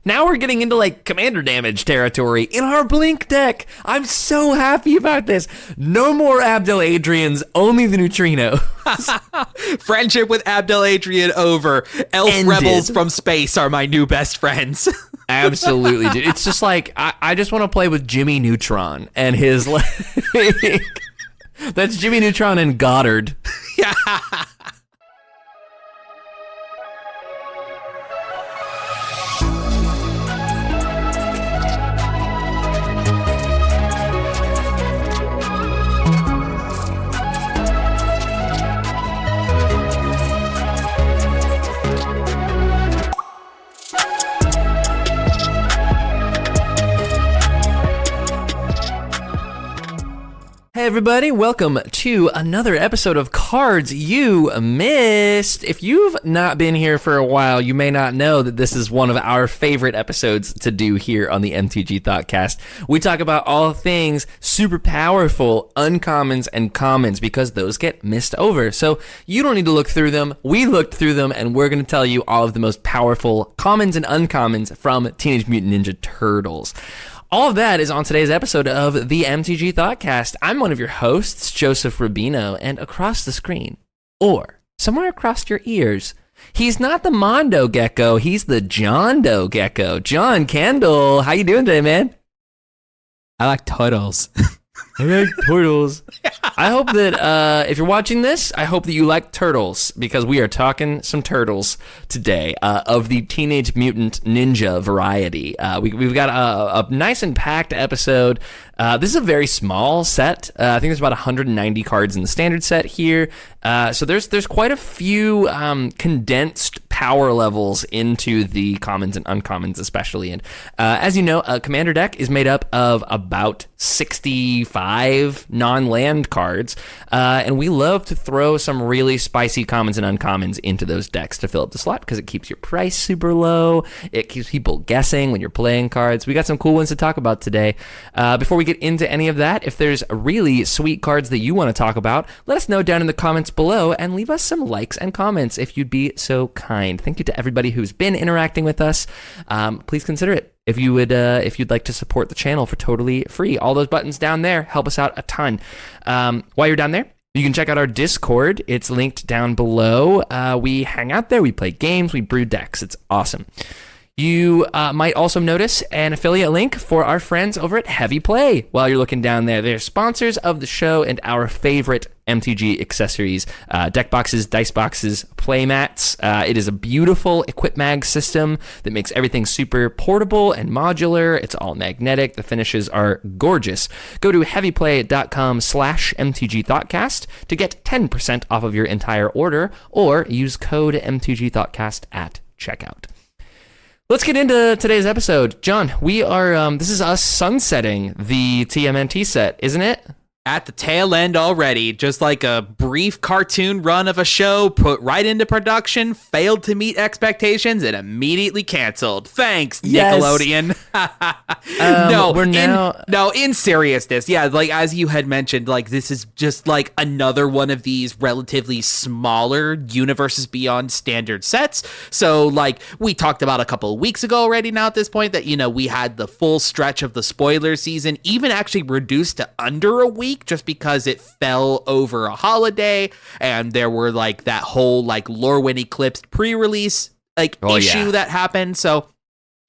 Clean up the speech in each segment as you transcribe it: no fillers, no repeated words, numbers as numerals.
Now we're getting into like commander damage territory in our Blink deck. I'm so happy about this. No more Abdel Adrians, only the Neutrino. Friendship with Abdel Adrian over. Elf Ended. Rebels from space are my new best friends. Absolutely, dude. It's just like, I just want to play with Jimmy Neutron and his, like, that's Jimmy Neutron and Goddard. Yeah. Hey everybody, welcome to another episode of Cards You Missed. If you've not been here for a while, you may not know that this is one of our favorite episodes to do here on the MTG Thoughtcast. We talk about all things super powerful, uncommons, and commons because those get missed over. So you don't need to look through them. We looked through them, and we're going to tell you all of the most powerful commons and uncommons from Teenage Mutant Ninja Turtles. All of that is on today's episode of the MTG Thoughtcast. I'm one of your hosts, Joseph Rubino, and across the screen, or somewhere across your ears, he's not the Mondo Gecko, he's the John Doe Gecko. John Kendall, how you doing today, man? I like turtles. I like turtles. I hope that if you're watching this, I hope that you like turtles because we are talking some turtles today of the Teenage Mutant Ninja variety. We've got a nice and packed episode. This is a very small set. I think there's about 190 cards in the standard set here. So there's quite a few condensed power levels into the commons and uncommons especially. And as you know, a commander deck is made up of about 65 non-land cards. And we love to throw some really spicy commons and uncommons into those decks to fill up the slot because it keeps your price super low. It keeps people guessing when you're playing cards. We got some cool ones to talk about today. Before we get into any of that, if there's really sweet cards that you want to talk about, let us know down in the comments below and leave us some likes and comments if you'd be so kind. Thank you to everybody who's been interacting with us. Please consider it if you'd like to support the channel for totally free. All those buttons down there help us out a ton. While you're down there, you can check out our Discord. It's linked down below. We hang out there, we play games, we brew decks. It's awesome. You might also notice an affiliate link for our friends over at Heavy Play while you're looking down there. They're sponsors of the show and our favorite MTG accessories, deck boxes, dice boxes, play mats. It is a beautiful EquipMag system that makes everything super portable and modular. It's all magnetic. The finishes are gorgeous. Go to heavyplay.com/MTG Thoughtcast to get 10% off of your entire order or use code MTG Thoughtcast at checkout. Let's get into today's episode. John, we are, this is us sunsetting the TMNT set, isn't it? At the tail end already, just like a brief cartoon run of a show put right into production, failed to meet expectations, and immediately canceled. Thanks, Yes. Nickelodeon. In seriousness, yeah, like as you had mentioned, like this is just like another one of these relatively smaller Universes Beyond standard sets. So like we talked about a couple of weeks ago already now at this point that, you know, we had the full stretch of the spoiler season, even actually reduced to under a week, just because it fell over a holiday and there were like that whole like Lorwyn eclipsed pre-release issue that happened. So,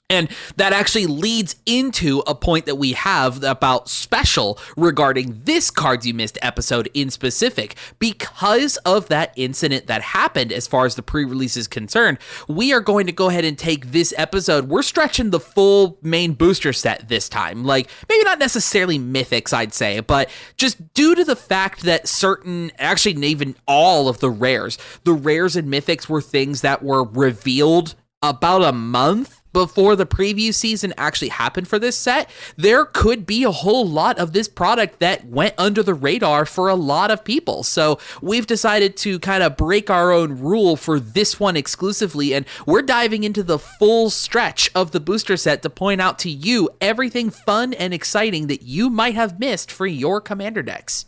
and that actually leads into a point that we have about special regarding this Cards You Missed episode in specific. Because of that incident that happened as far as the pre-release is concerned, we are going to go ahead and take this episode. We're stretching the full main booster set this time. Like, maybe not necessarily mythics, I'd say, but just due to the fact that certain, actually even all of the rares and mythics were things that were revealed about a month before the preview season actually happened for this set, there could be a whole lot of this product that went under the radar for a lot of people. So we've decided to kind of break our own rule for this one exclusively, and we're diving into the full stretch of the booster set to point out to you everything fun and exciting that you might have missed for your commander decks.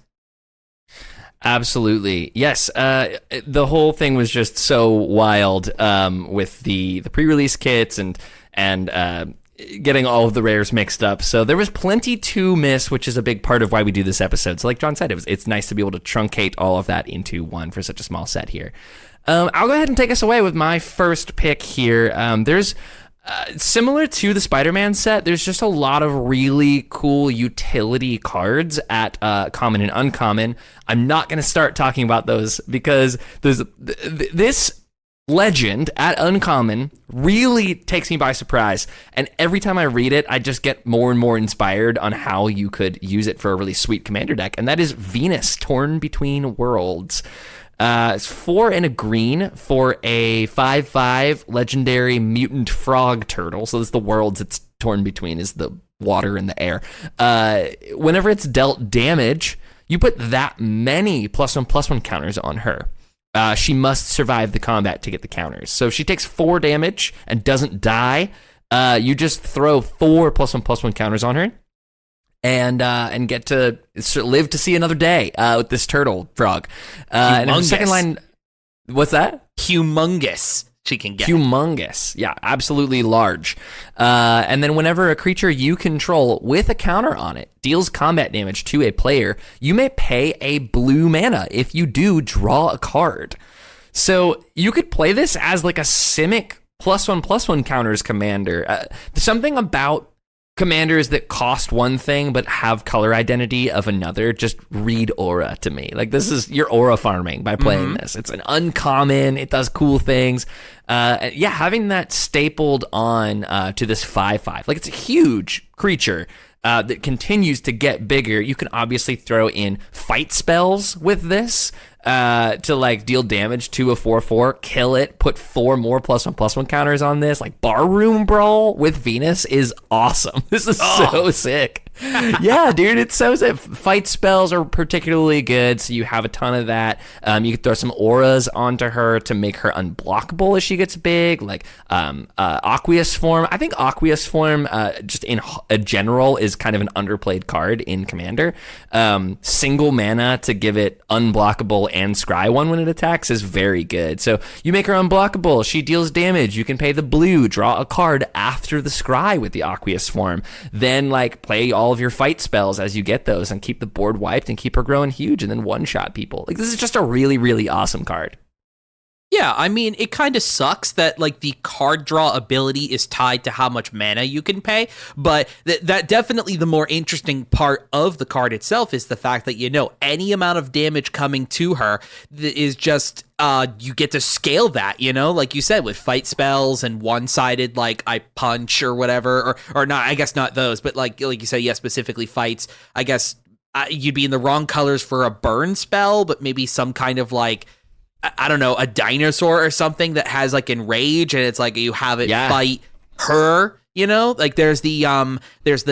Absolutely. Yes. The whole thing was just so wild with the pre-release kits and and getting all of the rares mixed up. So there was plenty to miss, which is a big part of why we do this episode. So like John said, it's nice to be able to truncate all of that into one for such a small set here. I'll go ahead and take us away with my first pick here. There's similar to the Spider-Man set, there's just a lot of really cool utility cards at common and uncommon. I'm not going to start talking about those because this legend at uncommon really takes me by surprise, and every time I read it, I just get more and more inspired on how you could use it for a really sweet commander deck, and that is Venus, Torn Between Worlds. It's 4 and a green for a 5/5 legendary mutant frog turtle. So this is the worlds it's torn between, is the water and the air. Whenever it's dealt damage, you put that many +1/+1 counters on her. She must survive the combat to get the counters. So if she takes 4 damage and doesn't die, you just throw 4 +1/+1 counters on her. And get to live to see another day with this turtle frog. And in the second line, what's that? Humongous. She can get humongous. Yeah, absolutely large. And then whenever a creature you control with a counter on it deals combat damage to a player, you may pay a blue mana. If you do, draw a card. So you could play this as like a Simic +1/+1 counters commander. Something about commanders that cost one thing but have color identity of another just read aura to me. Like, this is your aura farming by playing this. It's an uncommon, it does cool things. Having that stapled on to this 5/5, like, it's a huge creature that continues to get bigger. You can obviously throw in fight spells with this to like deal damage to a 4/4, kill it, put 4 more +1/+1 counters on this. Like, Barroom Brawl with Venus is awesome. This is so sick. Yeah, dude, it's so sick. Fight spells are particularly good, so you have a ton of that. You could throw some auras onto her to make her unblockable as she gets big, like Aqueous Form. I think Aqueous Form, just in a general, is kind of an underplayed card in Commander. Single mana to give it unblockable and scry 1 when it attacks is very good. So you make her unblockable, she deals damage, you can pay the blue, draw a card after the scry with the Aqueous Form, then like play all of your fight spells as you get those and keep the board wiped and keep her growing huge and then one-shot people. Like, this is just a really, really awesome card. Yeah, I mean, it kind of sucks that like the card draw ability is tied to how much mana you can pay, but that definitely the more interesting part of the card itself is the fact that, you know, any amount of damage coming to her is just you get to scale that, you know, like you said, with fight spells and one-sided, like I punch or whatever, or not, I guess not those, but like you said, yeah, specifically fights. I guess you'd be in the wrong colors for a burn spell, but maybe some kind of like, I don't know, a dinosaur or something that has like enrage, and it's like you have it fight her. You know, like there's the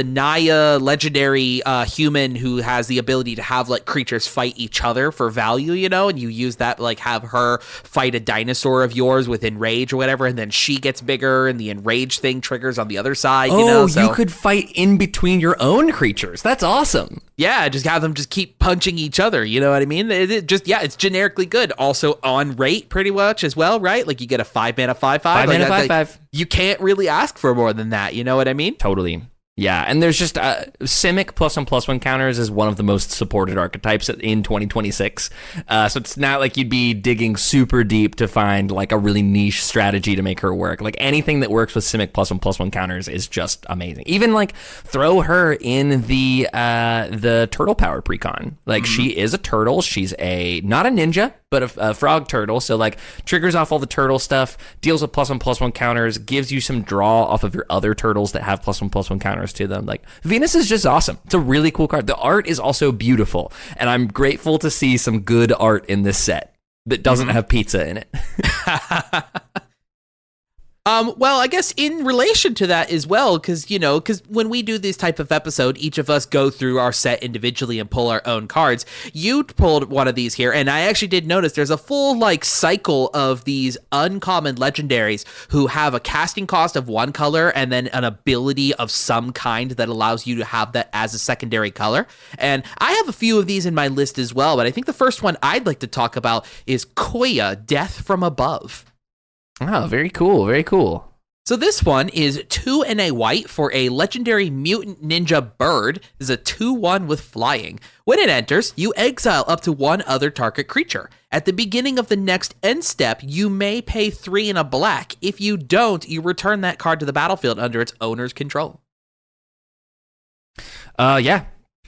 Naya legendary human who has the ability to have like creatures fight each other for value, you know, and you use that, like have her fight a dinosaur of yours with enrage or whatever, and then she gets bigger and the enrage thing triggers on the other side. Oh, you know, so you could fight in between your own creatures. That's awesome. Yeah, just have them just keep punching each other. You know what I mean? It's generically good. Also on rate pretty much as well, right? Like you get a 5 mana 5/5. 5 mana 5/5. You can't really ask for more than that. You know what I mean? Totally. Yeah, and there's just Simic +1/+1 counters is one of the most supported archetypes in 2026. So it's not like you'd be digging super deep to find like a really niche strategy to make her work. Like anything that works with Simic +1/+1 counters is just amazing. Even like throw her in the turtle power precon. Like she is a turtle. She's not a ninja, but a frog turtle. So like triggers off all the turtle stuff, deals with +1/+1 counters, gives you some draw off of your other turtles that have +1/+1 counters to them. Like, Venus is just awesome. It's a really cool card. The art is also beautiful, and I'm grateful to see some good art in this set that doesn't have pizza in it. Well, I guess in relation to that as well, because when we do this type of episode, each of us go through our set individually and pull our own cards. You pulled one of these here, and I actually did notice there's a full cycle of these uncommon legendaries who have a casting cost of 1 color and then an ability of some kind that allows you to have that as a secondary color. And I have a few of these in my list as well, but I think the first one I'd like to talk about is Koya, Death from Above. Oh, very cool. Very cool. So this one is 2 and a white for a legendary mutant ninja bird. This is a 2/1 with flying. When it enters, you exile up to one other target creature. At the beginning of the next end step, you may pay 3 and a black. If you don't, you return that card to the battlefield under its owner's control. Yeah.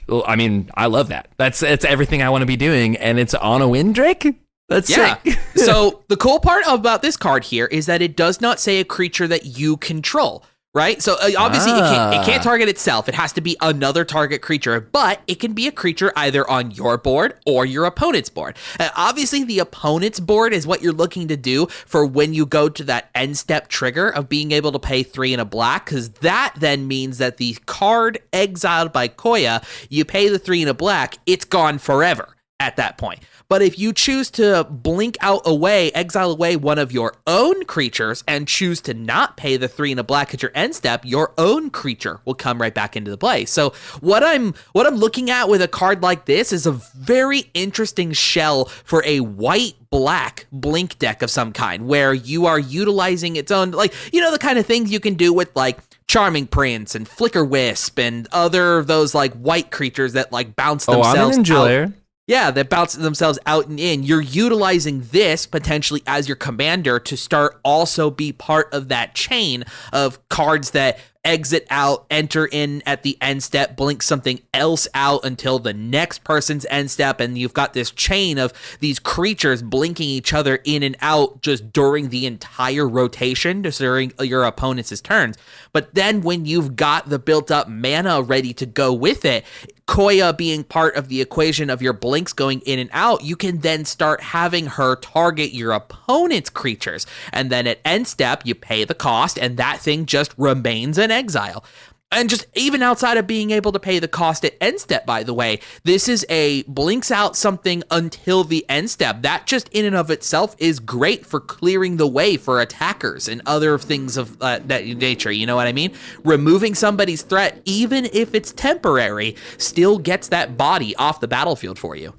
Well, I mean, I love that. It's everything I want to be doing, and it's on a win, Drake? That's sick. So the cool part about this card here is that it does not say a creature that you control, right? So obviously it can't target itself. It has to be another target creature, but it can be a creature either on your board or your opponent's board. Obviously the opponent's board is what you're looking to do for when you go to that end step trigger of being able to pay 3 and a black, because that then means that the card exiled by Koya, you pay the 3 and a black, it's gone forever at that point. But if you choose to blink out away, exile away one of your own creatures and choose to not pay the 3 and a black at your end step, your own creature will come right back into the play. So what I'm looking at with a card like this is a very interesting shell for a white-black blink deck of some kind, where you are utilizing its own, like, you know, the kind of things you can do with, like, Charming Prince and Flicker Wisp and other of those, like, white creatures that, like, bounce themselves I'm an enjoyer. out. Yeah, that bounce themselves out and in. You're utilizing this potentially as your commander to start also be part of that chain of cards that exit out, enter in at the end step, blink something else out until the next person's end step, and you've got this chain of these creatures blinking each other in and out just during the entire rotation, just during your opponent's turns. But then when you've got the built-up mana ready to go with it, Koya being part of the equation of your blinks going in and out, you can then start having her target your opponent's creatures. And then at end step, you pay the cost, and that thing just remains in exile. And just even outside of being able to pay the cost at end step, by the way, this is a blinks out something until the end step. That just in and of itself is great for clearing the way for attackers and other things of that nature. You know what I mean? Removing somebody's threat, even if it's temporary, still gets that body off the battlefield for you.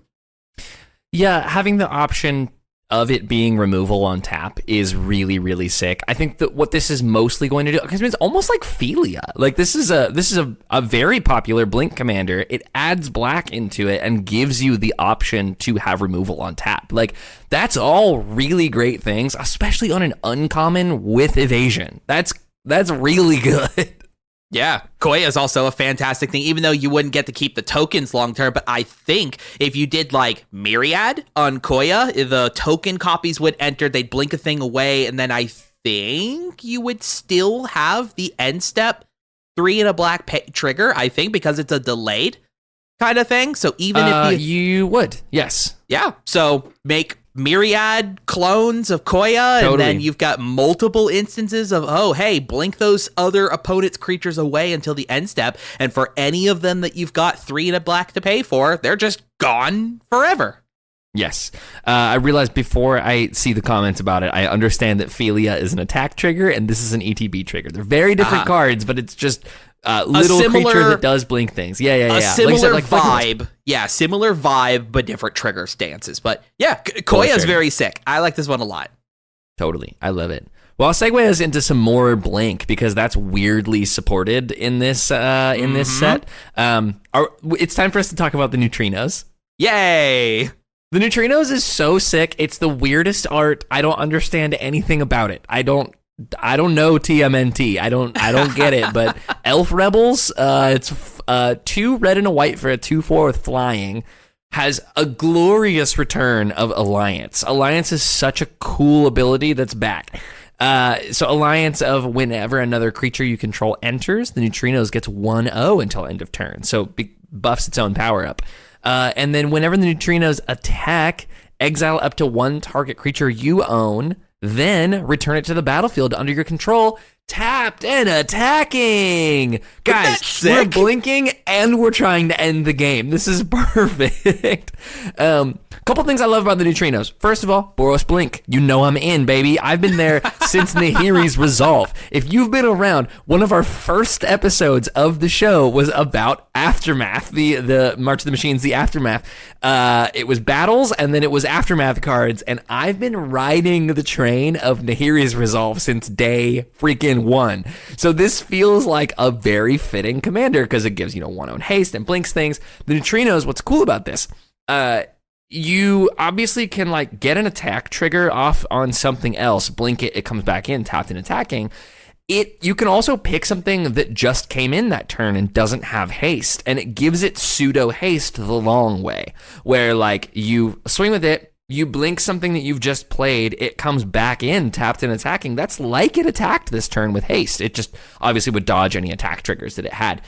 Yeah, having the option of it being removal on tap is really, really sick. I think that what this is mostly going to do, because it's almost like Philia. Like this is a very popular blink commander. It adds black into it and gives you the option to have removal on tap. Like that's all really great things, especially on an uncommon with evasion. That's really good. Yeah, Koya is also a fantastic thing, even though you wouldn't get to keep the tokens long term. But I think if you did like Myriad on Koya, the token copies would enter, they'd blink a thing away, and then I think you would still have the end step 3 and a black trigger, I think, because it's a delayed kind of thing. So even if you would, yes. Yeah, so make Myriad clones of Koya, Totally. And then you've got multiple instances of, oh, hey, blink those other opponent's creatures away until the end step, and for any of them that you've got 3 and a black to pay for, they're just gone forever. Yes. I realized before I see the comments about it, I understand that Philia is an attack trigger, and this is an ETB trigger. They're very different cards, but it's just little creature that does blink things. Yeah. A similar vibe. Yeah, similar vibe, but different trigger stances. But yeah, Koya is very sick. I like this one a lot. Totally. I love it. Well, I'll segue us into some more blink because that's weirdly supported in this set. It's time for us to talk about the neutrinos. Yay! The neutrinos is so sick. It's the weirdest art. I don't understand anything about it. I don't know TMNT. I don't get it. But Elf Rebels, it's 2 red and a white for a 2/4 with flying. Has a glorious return of Alliance. Alliance is such a cool ability that's back. So Alliance of whenever another creature you control enters, the neutrinos gets 1/0 until end of turn. So buffs its own power up. And then whenever the neutrinos attack, exile up to 1 target creature you own, then return it to the battlefield under your control, tapped and attacking. Guys, we're blinking and we're trying to end the game. This is perfect. Couple things I love about the neutrinos. First of all, Boros Blink. You know I'm in, baby. I've been there since Nahiri's Resolve. If you've been around, one of our first episodes of the show was about Aftermath, the March of the Machines, the Aftermath. It was battles, and then it was Aftermath cards, and I've been riding the train of Nahiri's Resolve since day freaking in one. So this feels like a very fitting commander because it gives, 1/1 haste and blinks things. The neutrinos, what's cool about this? You obviously can like get an attack trigger off on something else, blink it, it comes back in, tapped and attacking. You can also pick something that just came in that turn and doesn't have haste, and it gives it pseudo haste the long way, where like you swing with it, you blink something that you've just played, it comes back in, tapped and attacking. That's like it attacked this turn with haste. It just obviously would dodge any attack triggers that it had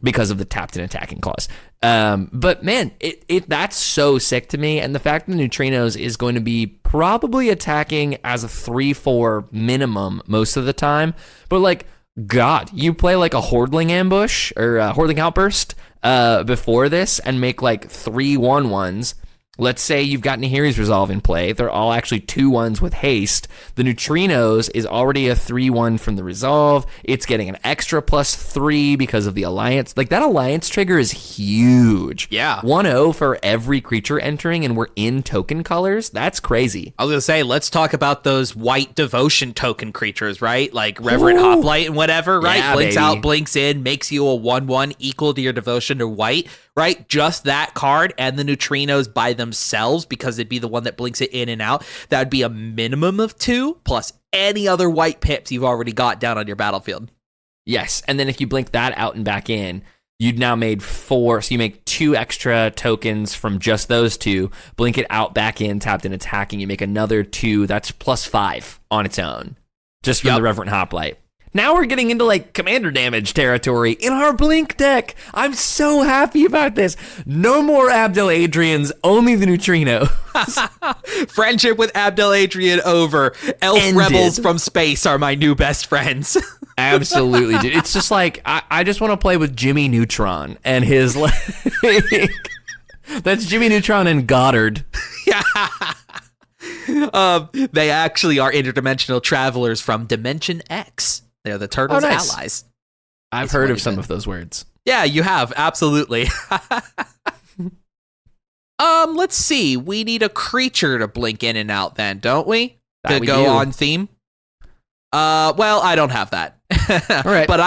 because of the tapped and attacking clause. But man, that's so sick to me. And the fact that the neutrinos is going to be probably attacking as a 3/4 minimum most of the time. But like, God, you play like a Hordling ambush or a Hordling outburst before this and make like 3/1/1s. Let's say you've got Nahiri's Resolve in play. They're all actually 2/1s with haste. The neutrinos is already a 3/1 from the Resolve. It's getting an extra +3 because of the Alliance. Like, that Alliance trigger is huge. Yeah. 1/0 for every creature entering, and we're in token colors. That's crazy. I was going to say, let's talk about those white devotion token creatures, right? Like Reverent Hoplite and whatever, right? Yeah, blinks baby. out, blinks in, makes you a 1/1 equal to your devotion to white, right? Just that card and the neutrinos by themselves, because it'd be the one that blinks it in and out. That would be a minimum of 2 plus any other white pips you've already got down on your battlefield. Yes, and then if you blink that out and back in, you'd now made 4, so you make 2 extra tokens from just those 2, blink it out, back in, tapped and attacking, you make another 2, that's +5 on its own, just from the Reverent Hoplite. Now we're getting into like commander damage territory in our blink deck. I'm so happy about this. No more Abdel Adrians, only the neutrino. Friendship with Abdel Adrian over. Elf Ended. rebels from space are my new best friends. Absolutely, dude. It's just like, I just want to play with Jimmy Neutron and his like, that's Jimmy Neutron and Goddard. Yeah. They actually are interdimensional travelers from Dimension X. They're the Turtles' allies. I've heard of some of those words. Yeah, you have. Absolutely. Let's see. We need a creature to blink in and out then, don't we? That to we go do. on theme. Well, I don't have that. All right. But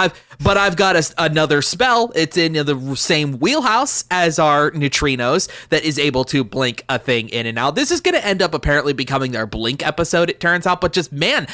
I've got another spell. It's in the same wheelhouse as our neutrinos that is able to blink a thing in and out. This is going to end up apparently becoming our blink episode, it turns out. But just, man,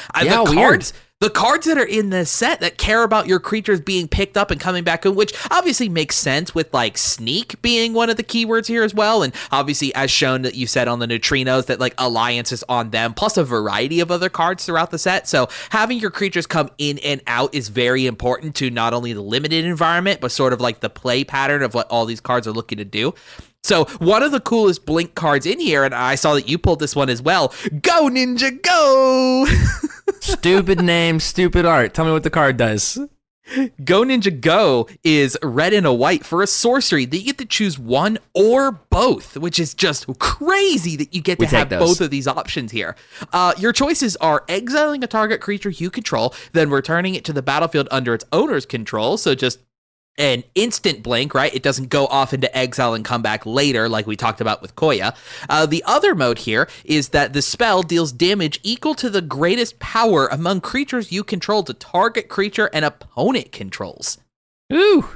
the cards that are in this set that care about your creatures being picked up and coming back in, which obviously makes sense with like sneak being one of the keywords here as well. And obviously, as shown that you said on the neutrinos, that like Alliance is on them, plus a variety of other cards throughout the set. So having your creatures come in and out is very important to not only the limited environment, but sort of like the play pattern of what all these cards are looking to do. So one of the coolest blink cards in here, and I saw that you pulled this one as well. Go Ninja Go! Stupid name, stupid art. Tell me what the card does. Go Ninja Go is red and a white for a sorcery that you get to choose one or both, which is just crazy that you get to have both of these options here. Your choices are exiling a target creature you control, then returning it to the battlefield under its owner's control. So just an instant blink, right? It doesn't go off into exile and come back later like we talked about with Koya. The other mode here is that the spell deals damage equal to the greatest power among creatures you control to target creature and opponent controls. Ooh.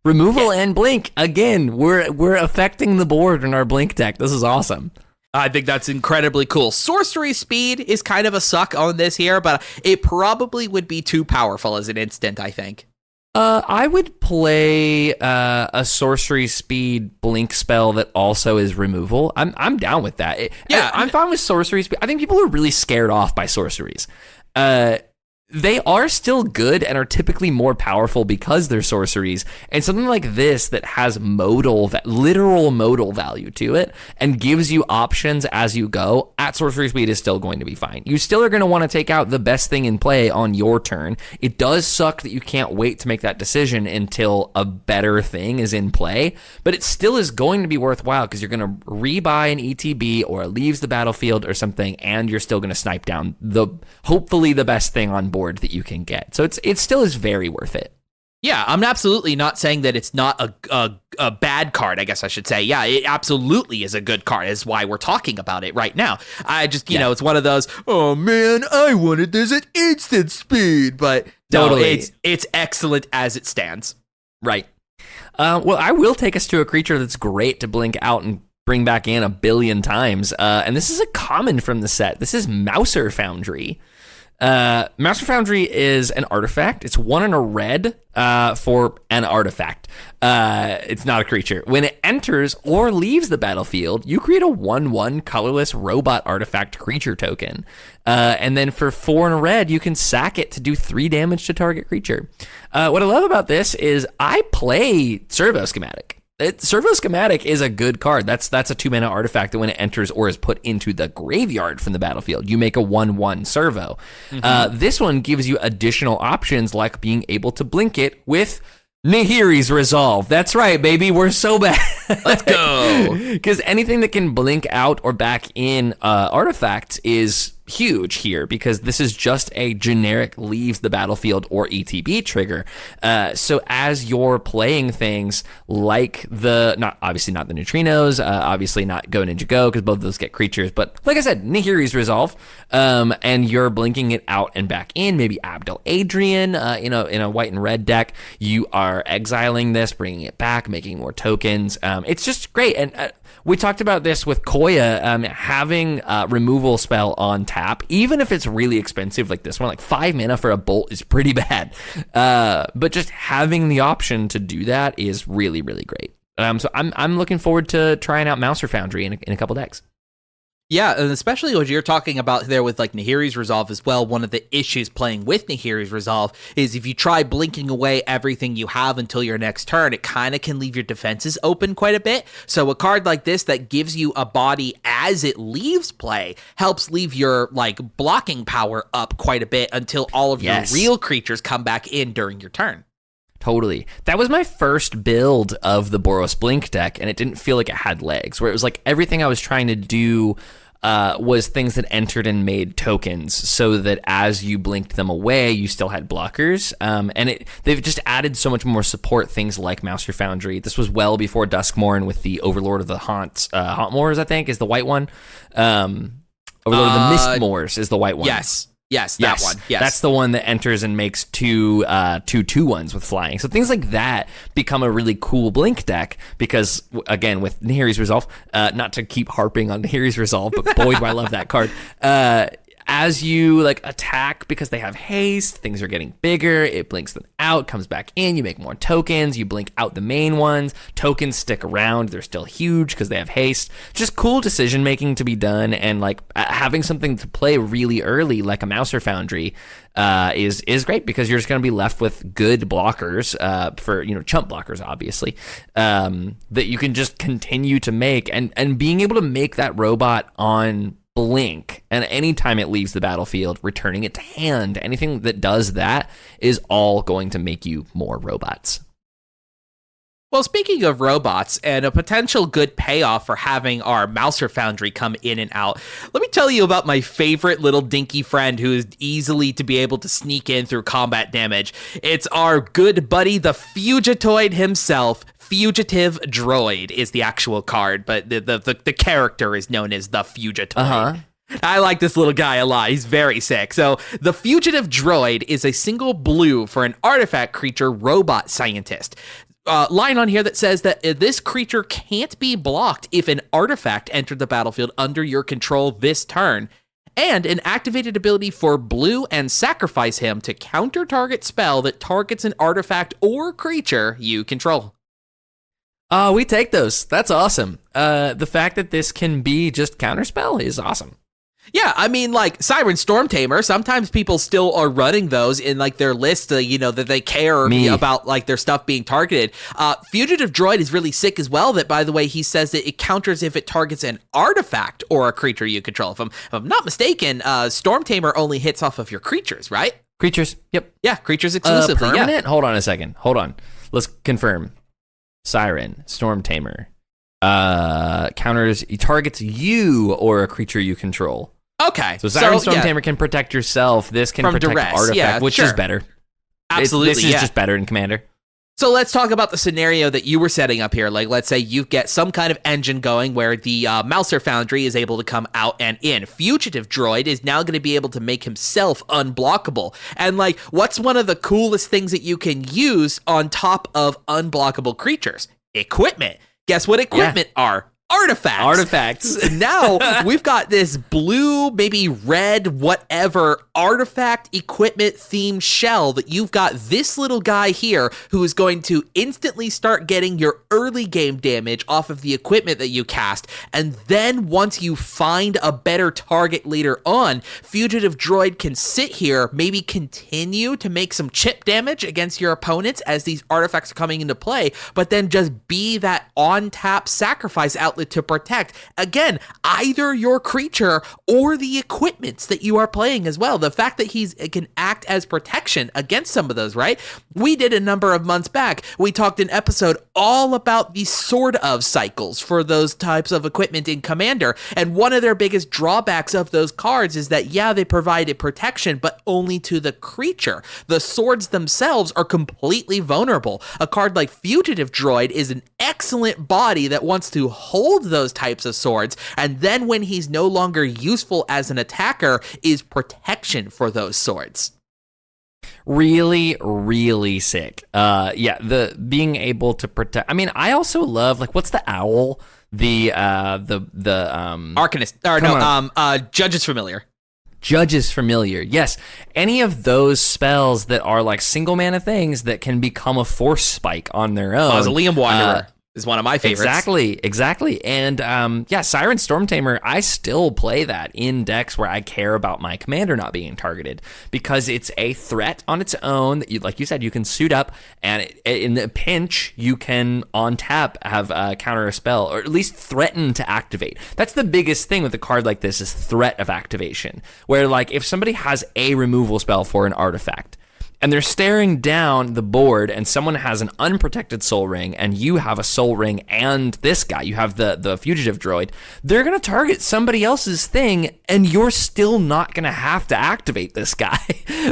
Removal and blink. Again, we're affecting the board in our blink deck. This is awesome. I think that's incredibly cool. Sorcery speed is kind of a suck on this here, but it probably would be too powerful as an instant, I think. I would play a sorcery speed blink spell that also is removal. I'm down with that. I'm fine with sorcery speed. I think people are really scared off by sorceries. They are still good and are typically more powerful because they're sorceries. And something like this that has literal modal value to it and gives you options as you go at sorcery speed is still going to be fine. You still are going to want to take out the best thing in play on your turn. It does suck that you can't wait to make that decision until a better thing is in play, but it still is going to be worthwhile because you're going to rebuy an ETB or it leaves the battlefield or something, and you're still going to snipe down hopefully the best thing on board that you can get. So it still is very worth it. Yeah, I'm absolutely not saying that it's not a bad card, I guess I should say. Yeah, it absolutely is a good card. Is why we're talking about it right now. I just, you know, it's one of those, oh man, I wanted this at instant speed. But Totally. no, it's excellent as it stands. Right. Well, I will take us to a creature that's great to blink out and bring back in a billion times. And this is a common from the set. This is Mouser Foundry. Mouser Foundry is an artifact. It's 1 and a red for an artifact. It's not a creature. When it enters or leaves the battlefield, you create a 1/1 colorless robot artifact creature token. And then for 4 and a red, you can sack it to do 3 damage to target creature. What I love about this is I play Servo Schematic. Servo Schematic is a good card. That's a 2-mana artifact that when it enters or is put into the graveyard from the battlefield, you make a 1/1 Servo. This one gives you additional options like being able to blink it with Nahiri's Resolve. That's right, baby. We're so bad. Let's go. Because anything that can blink out or back in artifacts is huge here, because this is just a generic leaves the battlefield or ETB trigger. So as you're playing things like obviously not the neutrinos, obviously not Go Ninja Go, because both of those get creatures, but like I said, Nahiri's Resolve, and you're blinking it out and back in, maybe Abdel Adrian, in a white and red deck, you are exiling this, bringing it back, making more tokens. It's just great. And we talked about this with Koya, having a removal spell on tap, even if it's really expensive like this one, like 5 mana for a bolt is pretty bad. But just having the option to do that is really, really great. So I'm looking forward to trying out Mouser Foundry in a couple decks. Yeah, and especially what you're talking about there with like Nahiri's Resolve as well, one of the issues playing with Nahiri's Resolve is if you try blinking away everything you have until your next turn, it kind of can leave your defenses open quite a bit. So a card like this that gives you a body as it leaves play helps leave your like blocking power up quite a bit until all of your real creatures come back in during your turn. Totally. That was my first build of the Boros Blink deck, and it didn't feel like it had legs, where it was like everything I was trying to do was things that entered and made tokens so that as you blinked them away, you still had blockers. And they've just added so much more support, things like Mouser Foundry. This was well before Duskmorn with the Overlord of the Hauntmoors, I think, is the white one. Overlord of the Mistmoors is the white one. Yes, that one. Yes. That's the one that enters and makes two 2/1s with flying. So things like that become a really cool blink deck because, again, with Nahiri's Resolve, not to keep harping on Nahiri's Resolve, but boy, do I love that card. As you like attack because they have haste, things are getting bigger, it blinks them out, comes back in, you make more tokens, you blink out the main ones, tokens stick around, they're still huge because they have haste. Just cool decision making to be done, and like having something to play really early like a Mouser Foundry is great because you're just going to be left with good blockers for chump blockers obviously, that you can just continue to make, and being able to make that robot on blink, and anytime it leaves the battlefield, returning it to hand, anything that does that is all going to make you more robots. Well, speaking of robots and a potential good payoff for having our Mouser Foundry come in and out, let me tell you about my favorite little dinky friend who is easily to be able to sneak in through combat damage. It's our good buddy, the Fugitoid himself. Fugitive Droid is the actual card, but the character is known as the Fugitoid. I like this little guy a lot. He's very sick. So the Fugitive Droid is a single blue for an artifact creature robot scientist. Line on here that says that this creature can't be blocked if an artifact entered the battlefield under your control this turn, and an activated ability for blue and sacrifice him to counter target spell that targets an artifact or creature you control. We take those. That's awesome. The fact that this can be just counterspell is awesome. Yeah, I mean, like, Siren Stormtamer, sometimes people still are running those in, like, their list, that they care about, like, their stuff being targeted. Fugitive Droid is really sick as well, that, by the way, he says that it counters if it targets an artifact or a creature you control. If I'm not mistaken, Stormtamer only hits off of your creatures, right? Creatures, yep. Yeah, creatures exclusively, permanent? Yeah. Hold on a second. Hold on. Let's confirm. Siren, Stormtamer, counters, targets you or a creature you control. Okay. So Siren Stormtamer can protect yourself. This can from protect duress. artifact, which is better. Absolutely, This is just better in Commander. So let's talk about the scenario that you were setting up here. Like, let's say you get some kind of engine going where the Mouser Foundry is able to come out and in. Fugitive Droid is now going to be able to make himself unblockable. And, like, what's one of the coolest things that you can use on top of unblockable creatures? Equipment. Guess what equipment are? Artifacts. Now we've got this blue, maybe red, whatever artifact equipment themed shell that you've got this little guy here who is going to instantly start getting your early game damage off of the equipment that you cast. And then once you find a better target later on, Fugitive Droid can sit here, maybe continue to make some chip damage against your opponents as these artifacts are coming into play, but then just be that on-tap sacrifice outlet to protect, again, either your creature or the equipments that you are playing as well. The fact that it can act as protection against some of those, right? We did a number of months back, we talked an episode all about the sort of cycles for those types of equipment in Commander, and one of their biggest drawbacks of those cards is that, yeah, they provided protection, but only to the creature. The swords themselves are completely vulnerable. A card like Fugitive Droid is an excellent body that wants to hold those types of swords, and then when he's no longer useful as an attacker is protection for those swords. Really, really sick. The being able to protect. I mean, I also love, like, what's the owl? The Arcanist, or no, Judge's Familiar. Judge's Familiar, yes. Any of those spells that are like single mana things that can become a force spike on their own. Mausoleum Wanderer is one of my favorites. Exactly. And Siren Stormtamer, I still play that in decks where I care about my commander not being targeted because it's a threat on its own. Like you said, you can suit up, and in the pinch, you can on tap have counter a spell, or at least threaten to activate. That's the biggest thing with a card like this is threat of activation, where like if somebody has a removal spell for an artifact, and they're staring down the board, and someone has an unprotected Soul Ring, and you have a Soul Ring, and this guy, you have the Fugitive Droid, they're going to target somebody else's thing, and you're still not going to have to activate this guy.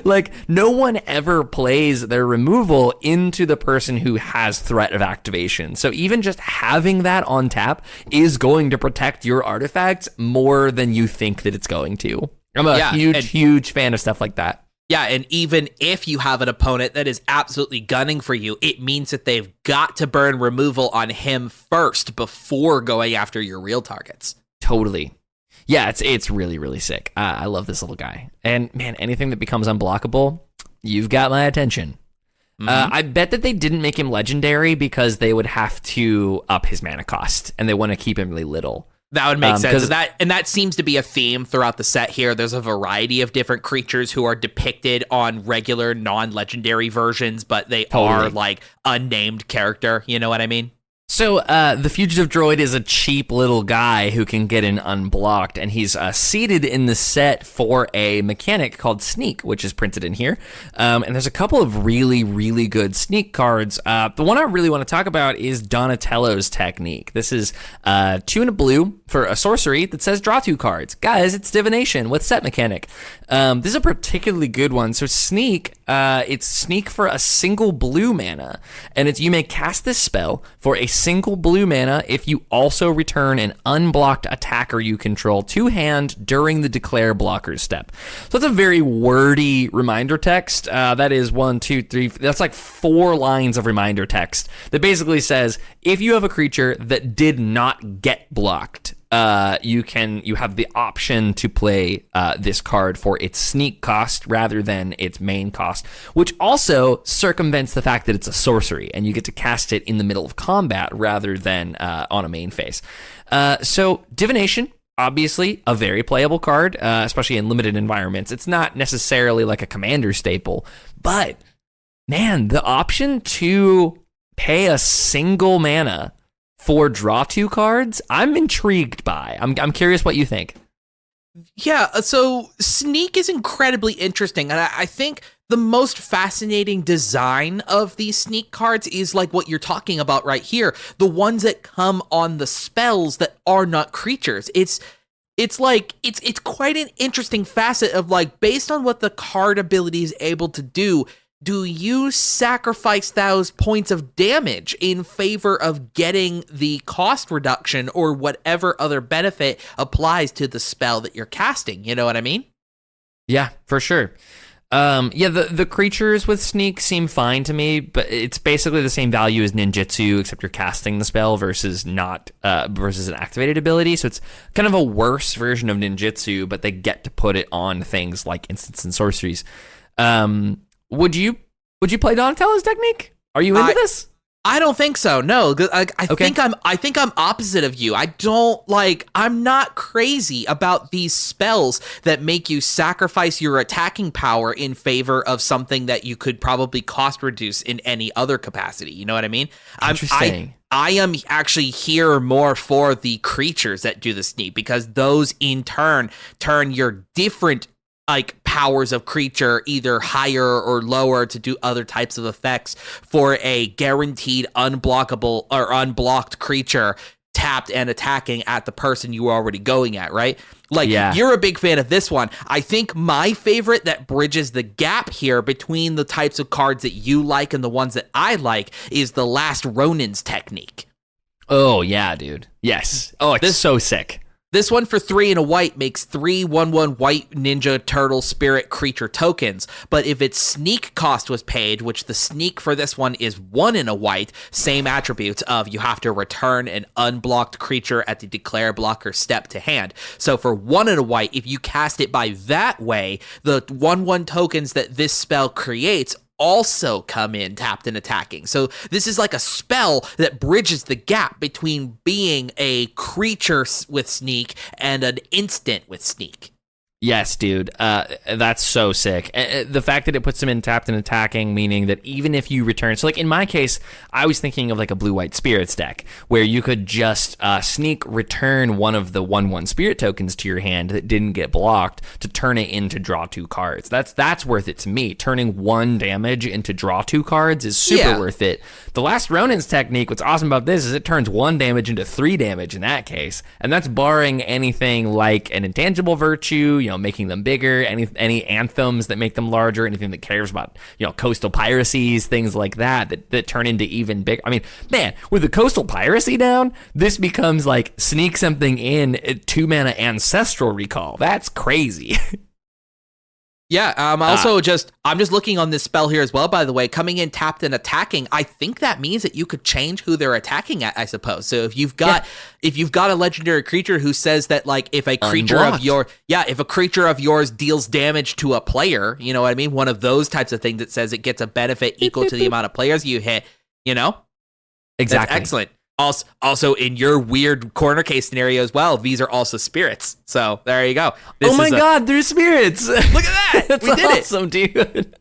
Like, no one ever plays their removal into the person who has threat of activation. So even just having that on tap is going to protect your artifacts more than you think that it's going to. I'm a huge fan of stuff like that. Yeah, and even if you have an opponent that is absolutely gunning for you, it means that they've got to burn removal on him first before going after your real targets. Totally. Yeah, it's really, really sick. I love this little guy. And man, anything that becomes unblockable, you've got my attention. Mm-hmm. I bet that they didn't make him legendary because they would have to up his mana cost, and they want to keep him really little. That would make sense. And that seems to be a theme throughout the set here. There's a variety of different creatures who are depicted on regular non-legendary versions, but they are like unnamed character. You know what I mean? So the Fugitive Droid is a cheap little guy who can get in unblocked, and he's seeded in the set for a mechanic called Sneak, which is printed in here. And there's a couple of really, really good Sneak cards. The one I really want to talk about is Donatello's Technique. This is 2 and a blue for a sorcery that says draw 2 cards. Guys, it's divination with set mechanic. This is a particularly good one. So Sneak, it's Sneak for a single blue mana, and you may cast this spell for a single blue mana if you also return an unblocked attacker you control to hand during the declare blockers step. So that's a very wordy reminder text. That is 1, 2, 3. That's like 4 lines of reminder text that basically says if you have a creature that did not get blocked, you have the option to play this card for its sneak cost rather than its main cost, which also circumvents the fact that it's a sorcery and you get to cast it in the middle of combat rather than on a main phase. So divination, obviously a very playable card, especially in limited environments. It's not necessarily like a commander staple, but man, the option to pay a single mana for draw 2 cards, I'm intrigued by. I'm curious what you think. Yeah, so Sneak is incredibly interesting, and I think the most fascinating design of these Sneak cards is like what you're talking about right here, the ones that come on the spells that are not creatures. It's quite an interesting facet of like, based on what the card ability is able to do, do you sacrifice those points of damage in favor of getting the cost reduction or whatever other benefit applies to the spell that you're casting? You know what I mean? Yeah, for sure. The creatures with sneak seem fine to me, but it's basically the same value as ninjutsu, except you're casting the spell versus not versus an activated ability. So it's kind of a worse version of ninjutsu, but they get to put it on things like instants and sorceries. Would you play Donatello's technique? Are you into this? I don't think so. No, I think I'm opposite of you. I'm not crazy about these spells that make you sacrifice your attacking power in favor of something that you could probably cost reduce in any other capacity. You know what I mean? Interesting. I am actually here more for the creatures that do the sneak, because those in turn turn your different powers of creature either higher or lower to do other types of effects for a guaranteed unblockable or unblocked creature tapped and attacking at the person you were already going at, right? You're a big fan of this one. I think my favorite that bridges the gap here between the types of cards that you like and the ones that I like is the Last Ronin's technique. Oh, yeah, dude. Yes. Oh, it's so sick. This one for 3 and a white makes 3 1/1 white ninja turtle spirit creature tokens. But if its sneak cost was paid, which the sneak for this one is 1 and a white, same attributes of you have to return an unblocked creature at the declare blocker step to hand. So for 1 and a white, if you cast it by that way, the 1/1 tokens that this spell creates also come in tapped and attacking. So this is like a spell that bridges the gap between being a creature with sneak and an instant with sneak. Yes, dude. That's so sick. The fact that it puts them in tapped and attacking, meaning that even if you return... So, in my case, I was thinking of a blue-white spirits deck, where you could just sneak return one of the 1/1 spirit tokens to your hand that didn't get blocked to turn it into draw 2 cards. That's worth it to me. Turning 1 damage into draw 2 cards is super worth it. The Last Ronin's technique, what's awesome about this is it turns 1 damage into 3 damage in that case, and that's barring anything like an intangible virtue, making them bigger, any anthems that make them larger, anything that cares about, coastal piracies, things like that turn into even bigger. I mean, man, with the coastal piracy down, this becomes sneak something in 2 mana ancestral recall. That's crazy. Yeah, I'm just looking on this spell here as well, by the way, coming in tapped and attacking. I think that means that you could change who they're attacking at, I suppose. So if you've got a legendary creature who says that if a creature if a creature of yours deals damage to a player, you know what I mean? One of those types of things that says it gets a benefit equal to the amount of players you hit, Exactly. That's excellent. Also, in your weird corner case scenario as well, these are also spirits. So there you go. Oh my God, they're spirits! Look at that! We did awesome, dude.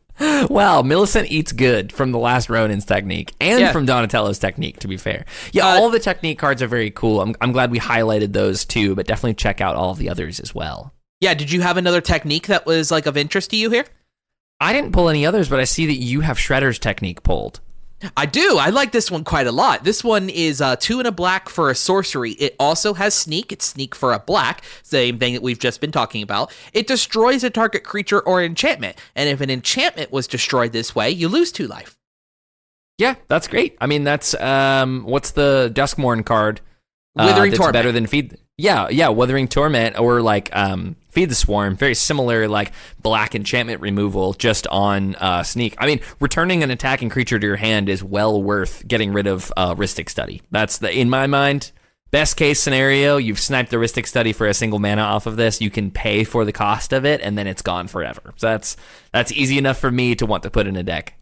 Wow, Millicent eats good from the Last Ronin's technique and from Donatello's technique, to be fair. Yeah, all the technique cards are very cool. I'm glad we highlighted those too, but definitely check out all of the others as well. Yeah, did you have another technique that was of interest to you here? I didn't pull any others, but I see that you have Shredder's technique pulled. I do. I like this one quite a lot. This one is 2 and a black for a sorcery. It also has sneak. It's sneak for a black. Same thing that we've just been talking about. It destroys a target creature or enchantment. And if an enchantment was destroyed this way, you lose 2 life. Yeah, that's great. I mean, that's what's the Duskmourn card? Withering that's Torment. Better than Feed. Yeah, Withering Torment or Feed the Swarm. Very similar, black enchantment removal just on sneak. I mean, returning an attacking creature to your hand is well worth getting rid of Rhystic Study. That's in my mind, best case scenario. You've sniped the Rhystic Study for a single mana off of this. You can pay for the cost of it, and then it's gone forever. So that's easy enough for me to want to put in a deck.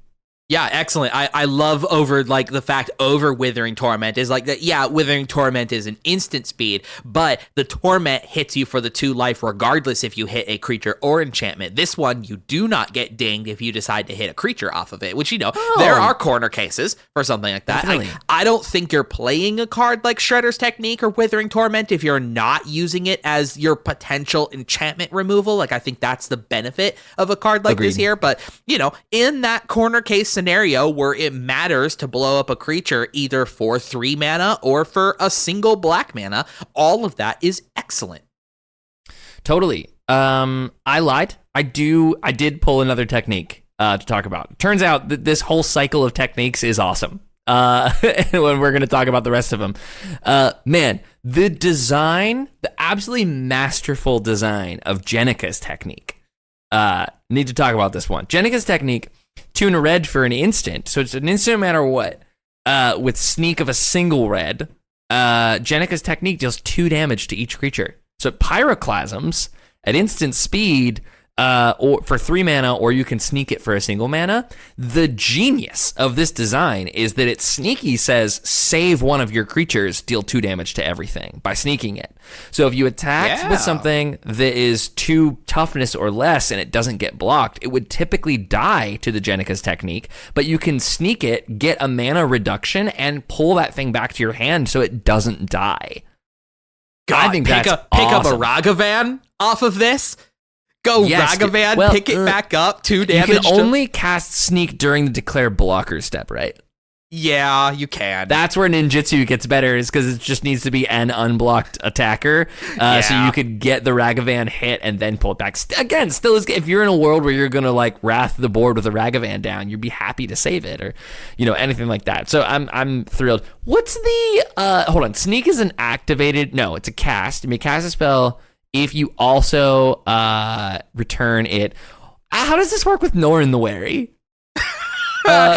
Yeah, excellent. I love the fact over Withering Torment is that. Yeah, Withering Torment is an instant speed, but the Torment hits you for the 2 life regardless if you hit a creature or enchantment. This one, you do not get dinged if you decide to hit a creature off of it, which, there are corner cases for something like that. I don't think you're playing a card like Shredder's Technique or Withering Torment if you're not using it as your potential enchantment removal. I think that's the benefit of a card like this here. But, in that corner case scenario where it matters to blow up a creature either for 3 mana or for a single black mana, all of that is excellent. Totally. I lied. I did pull another technique. to talk about. Turns out that this whole cycle of techniques is awesome. When we're going to talk about the rest of them. Man, the design, the absolutely masterful design of Jenika's technique. Need to talk about this one. Jenika's technique, tune a red for an instant. So it's an instant no matter what. With sneak of a single red, Jenika's technique deals 2 damage to each creature. So it pyroclasms at instant speed, or for 3 mana, or you can sneak it for a single mana. The genius of this design is that it sneaky says save one of your creatures, deal 2 damage to everything by sneaking it. So if you attack with something that is 2 toughness or less and it doesn't get blocked, it would typically die to the Jenika's technique, but you can sneak it, get a mana reduction, and pull that thing back to your hand so it doesn't die. God, I think pick up a Ragavan off of this. Go Ragavan, pick it back up, 2 damage. You can only cast Sneak during the declare blocker step, right? Yeah, you can. That's where ninjutsu gets better, is because it just needs to be an unblocked attacker. So you could get the Ragavan hit and then pull it back. Again, still, if you're in a world where you're going to like wrath the board with a Ragavan down, you'd be happy to save it, or anything like that. So I'm thrilled. What's the hold on? Sneak is an activated. No, it's a cast. You may cast a spell if you also return it. How does this work with Norn the Wary?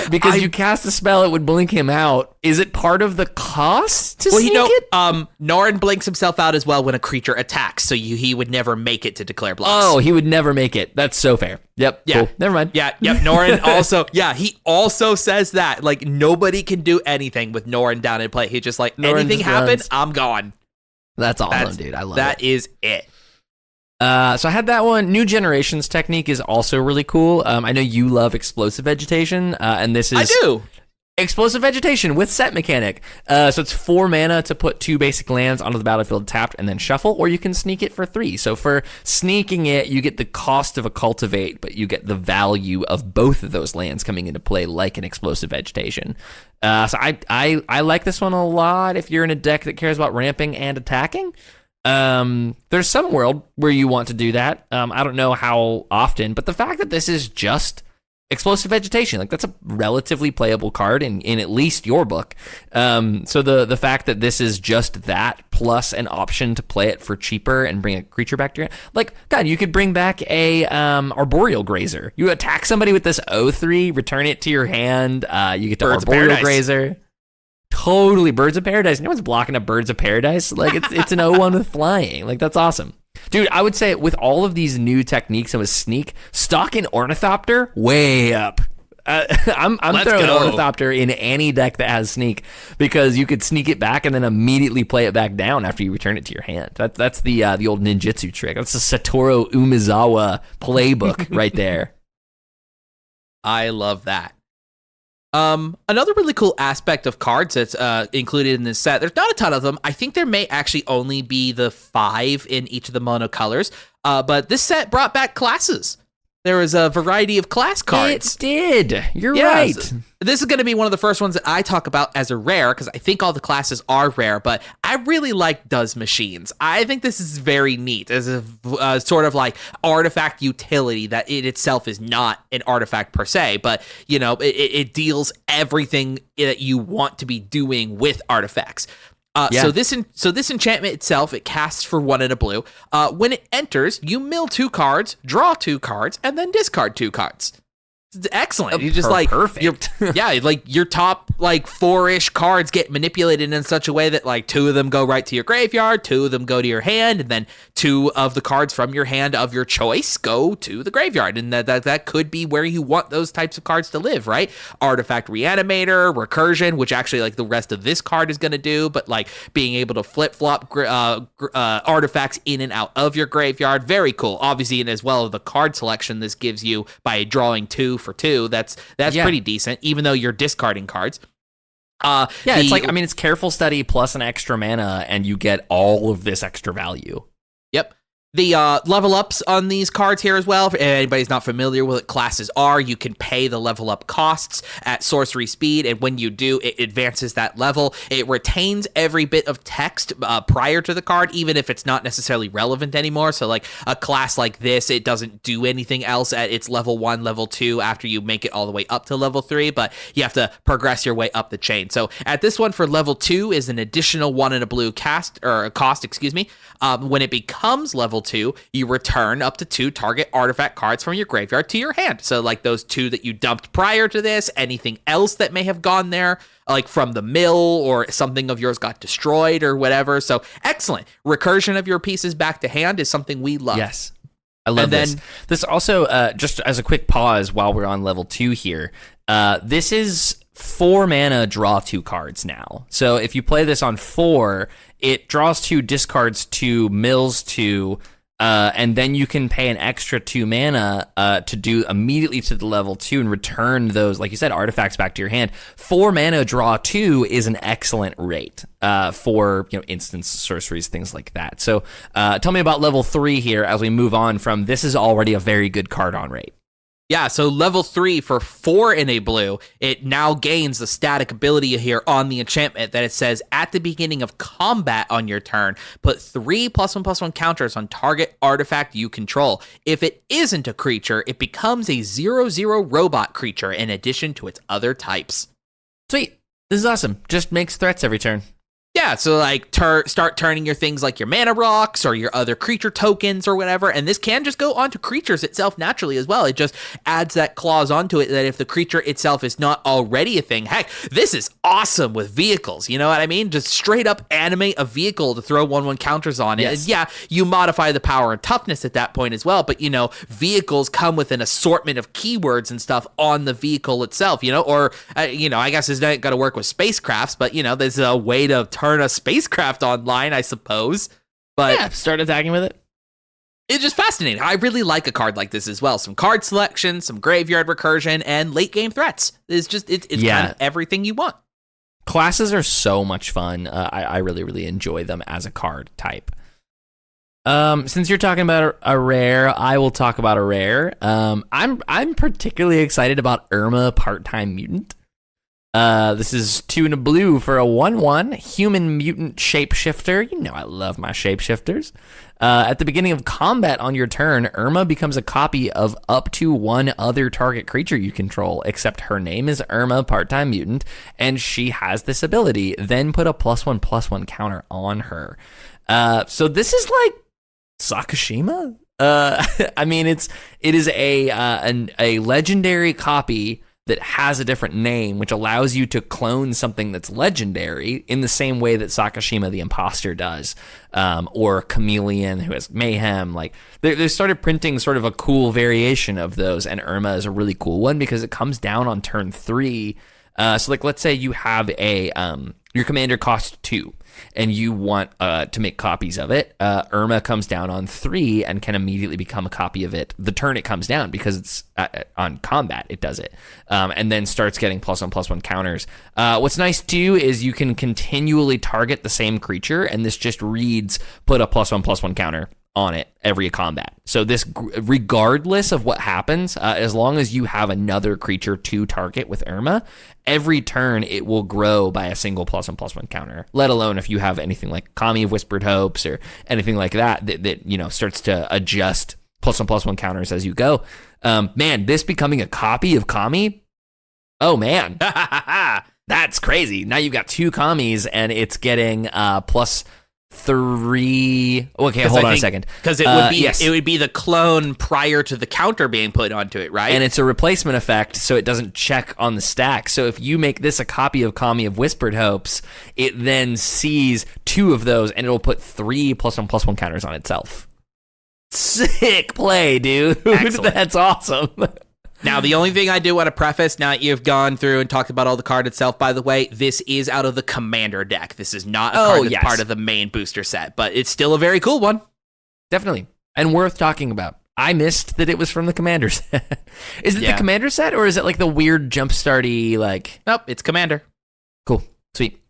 Because you cast a spell, it would blink him out. Is it part of the cost to sneak it? Norn blinks himself out as well when a creature attacks, so he would never make it to declare blocks. Oh, he would never make it. That's so fair. Yep. Yeah. Cool. Never mind. Yeah. Yep. Norn also. Yeah. He also says that like nobody can do anything with Norn down in play. He's just like anything happens, I'm gone. That's awesome, dude. I love that. That is it. So I had that one. New Generations technique is also really cool. I know you love Explosive Vegetation, and this is... I do! Explosive Vegetation with set mechanic. So it's 4 mana to put 2 basic lands onto the battlefield tapped and then shuffle, or you can sneak it for 3. So for sneaking it, you get the cost of a Cultivate, but you get the value of both of those lands coming into play like an Explosive Vegetation. So I like this one a lot if you're in a deck that cares about ramping and attacking. There's some world where you want to do that. I don't know how often, but the fact that this is just Explosive Vegetation, like that's a relatively playable card in at least your book. So the fact that this is just that plus an option to play it for cheaper and bring a creature back to your hand. Like, God, you could bring back a Arboreal Grazer. You attack somebody with this 0/3, return it to your hand. You get the Arboreal Grazer. Totally, Birds of Paradise. No one's blocking a Birds of Paradise. Like it's an 0/1 with flying. Like that's awesome, dude. I would say with all of these new techniques and with Sneak, stock in Ornithopter way up. I'm throwing Ornithopter in any deck that has Sneak because you could sneak it back and then immediately play it back down after you return it to your hand. That's the old ninjutsu trick. That's the Satoru Umezawa playbook right there. I love that. Another really cool aspect of cards that's included in this set, there's not a ton of them. I think there may actually only be the 5 in each of the mono colors, but this set brought back classes. There was a variety of class cards. It did. You're right. This is going to be one of the first ones that I talk about as a rare, because I think all the classes are rare, but I really like Does Machines. I think this is very neat as a sort of like artifact utility that it itself is not an artifact per se, but it deals everything that you want to be doing with artifacts. So this enchantment itself, it casts for 1 and a blue. When it enters, you mill 2 cards, draw 2 cards, and then discard 2 cards. It's excellent. You just perfect. Your top 4-ish cards get manipulated in such a way that 2 of them go right to your graveyard, 2 of them go to your hand, and then 2 of the cards from your hand of your choice go to the graveyard. And that could be where you want those types of cards to live, right? Artifact Reanimator, Recursion, which actually the rest of this card is going to do, but being able to flip-flop artifacts in and out of your graveyard, very cool. Obviously, and as well as the card selection this gives you by drawing 2 for 2, that's pretty decent, even though you're discarding cards. It's Careful Study plus an extra mana, and you get all of this extra value. Yep. The level ups on these cards here as well, if anybody's not familiar with what classes are, you can pay the level up costs at sorcery speed, and when you do, it advances that level. It retains every bit of text prior to the card, even if it's not necessarily relevant anymore. So like a class like this, it doesn't do anything else at its level 1, level 2 after you make it all the way up to level 3, but you have to progress your way up the chain. So at this one for level 2 is an additional 1 in a blue cost. When it becomes level 2, you return up to 2 target artifact cards from your graveyard to your hand. So like those 2 that you dumped prior to this, anything else that may have gone there, like from the mill or something of yours got destroyed or whatever. So excellent. Recursion of your pieces back to hand is something we love. Yes. I love this. This also, just as a quick pause while we're on level 2 here, this is 4 mana, draw 2 cards now. So if you play this on 4, it draws 2, discards 2, mills 2, and then you can pay an extra 2 mana to do immediately to the level 2 and return those, like you said, artifacts back to your hand. 4 mana, draw 2 is an excellent rate for instance sorceries, things like that. So tell me about level 3 here as we move on from this is already a very good card on rate. Yeah, so level 3 for 4 in a blue, it now gains the static ability here on the enchantment that it says at the beginning of combat on your turn, put 3 +1/+1 counters on target artifact you control. If it isn't a creature, it becomes a 0/0 robot creature in addition to its other types. Sweet. This is awesome. Just makes threats every turn. Yeah, so like start turning your things like your mana rocks or your other creature tokens or whatever, and this can just go onto creatures itself naturally as well. It just adds that clause onto it that if the creature itself is not already a thing, heck, this is awesome with vehicles, you know what I mean? Just straight up animate a vehicle to throw 1/1 counters on it. Yes. And yeah, you modify the power and toughness at that point as well, but vehicles come with an assortment of keywords and stuff on the vehicle itself, or I guess it's not going to work with spacecrafts, but there's a way to turn a spacecraft online, I suppose. But yeah, start attacking with it. It's just fascinating. I really like a card like this as well. Some card selection, some graveyard recursion, and late game threats. It's kind of everything you want. Classes are so much fun. I really, really enjoy them as a card type. Since you're talking about a rare, I will talk about a rare. I'm particularly excited about Irma Part-Time Mutant. This is 2 and a blue for a 1/1 human mutant shapeshifter. I love my shapeshifters. At the beginning of combat on your turn, Irma becomes a copy of up to 1 other target creature you control, except her name is Irma Part-Time Mutant, and she has this ability. Then put a +1/+1 counter on her. So this is like Sakashima. I mean, it is a legendary copy that has a different name, which allows you to clone something that's legendary in the same way that Sakashima the Imposter does, or Chameleon, who has Mayhem. Like they started printing sort of a cool variation of those, and Irma is a really cool one because it comes down on turn 3. So like, let's say you have your commander costs 2, and you want to make copies of it. Irma comes down on 3 and can immediately become a copy of it the turn it comes down because it's on combat. It does it, and then starts getting +1/+1 counters. What's nice too is you can continually target the same creature, and this just reads put a +1/+1 counter on it every combat. So this, regardless of what happens, as long as you have another creature to target with Irma, every turn it will grow by a single +1/+1 counter, let alone if you have anything like Kami of Whispered Hopes or anything like that starts to adjust +1/+1 counters as you go. Man, this becoming a copy of Kami, oh man, that's crazy. Now you've got 2 Kamis and it's getting +3. Okay, hold on a second. Because it would be the clone prior to the counter being put onto it, right? And it's a replacement effect, so it doesn't check on the stack. So if you make this a copy of Kami of Whispered Hopes, it then sees 2 of those, and it'll put 3 +1/+1 counters on itself. Sick play, dude. Excellent. That's awesome. Now, the only thing I do want to preface, now that you've gone through and talked about all the card itself, by the way, this is out of the Commander deck. This is not a card that's part of the main booster set, but it's still a very cool one. Definitely. And worth talking about. I missed that it was from the Commander set. Is it the Commander set, or is it like the weird jumpstarty, like... Nope, it's Commander. Cool. Sweet.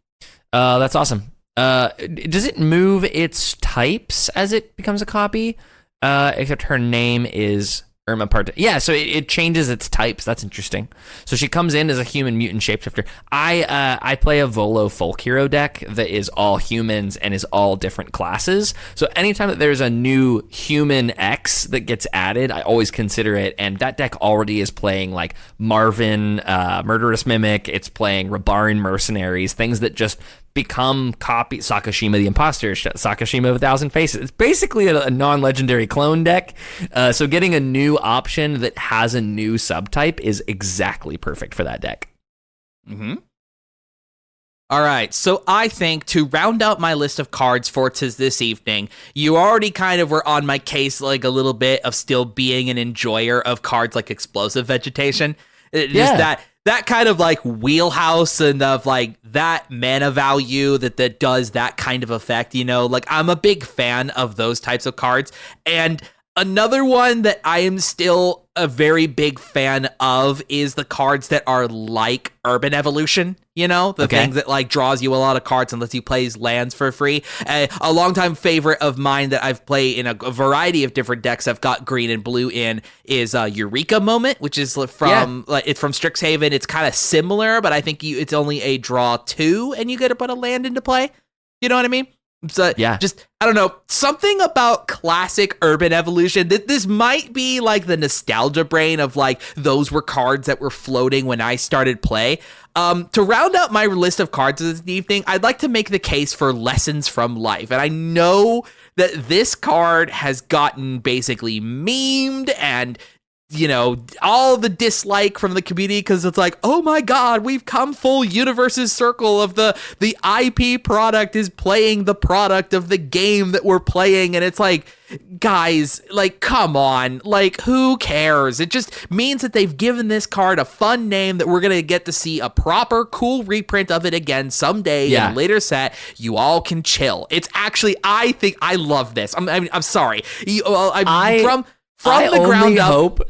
That's awesome. Does it move its types as it becomes a copy? Except her name is Irma Part. Yeah, so it changes its types. That's interesting. So she comes in as a human mutant shapeshifter. I play a Volo folk hero deck that is all humans and is all different classes. So anytime that there's a new human X that gets added, I always consider it. And that deck already is playing like Marvin, Murderous Mimic. It's playing Rabarin Mercenaries, things that just become copy Sakashima the Imposter, Sakashima of 1,000 Faces. It's basically a non-legendary clone deck. So getting a new option that has a new subtype is exactly perfect for that deck. Mm-hmm. All right, so I think to round out my list of cards for this evening, you already kind of were on my case like a little bit of still being an enjoyer of cards like Explosive Vegetation. Just that kind of like wheelhouse and of like that mana value that does that kind of effect, you know, like I'm a big fan of those types of cards. And another one that I am still a very big fan of is the cards that are like Urban Evolution, you know, the things that like draws you a lot of cards and lets you play lands for free. A longtime favorite of mine that I've played in a variety of different decks I've got green and blue in is Eureka Moment, which is from it's from Strixhaven. It's kind of similar, but I think it's only a draw 2 and you get to put a land into play. You know what I mean? So just, I don't know, something about classic Urban Evolution. This might be like the nostalgia brain of like those were cards that were floating when I started play. To round out my list of cards this evening, I'd like to make the case for Lessons from Life. And I know that this card has gotten basically memed and, you know, all the dislike from the community because it's like, oh my god, we've come full universe's circle of the IP product is playing the product of the game that we're playing, and it's like, guys, like, come on, like, who cares? It just means that they've given this card a fun name that we're gonna get to see a proper cool reprint of it again someday in a later set. You all can chill. It's actually, I think I love this. I'm sorry. From the ground up.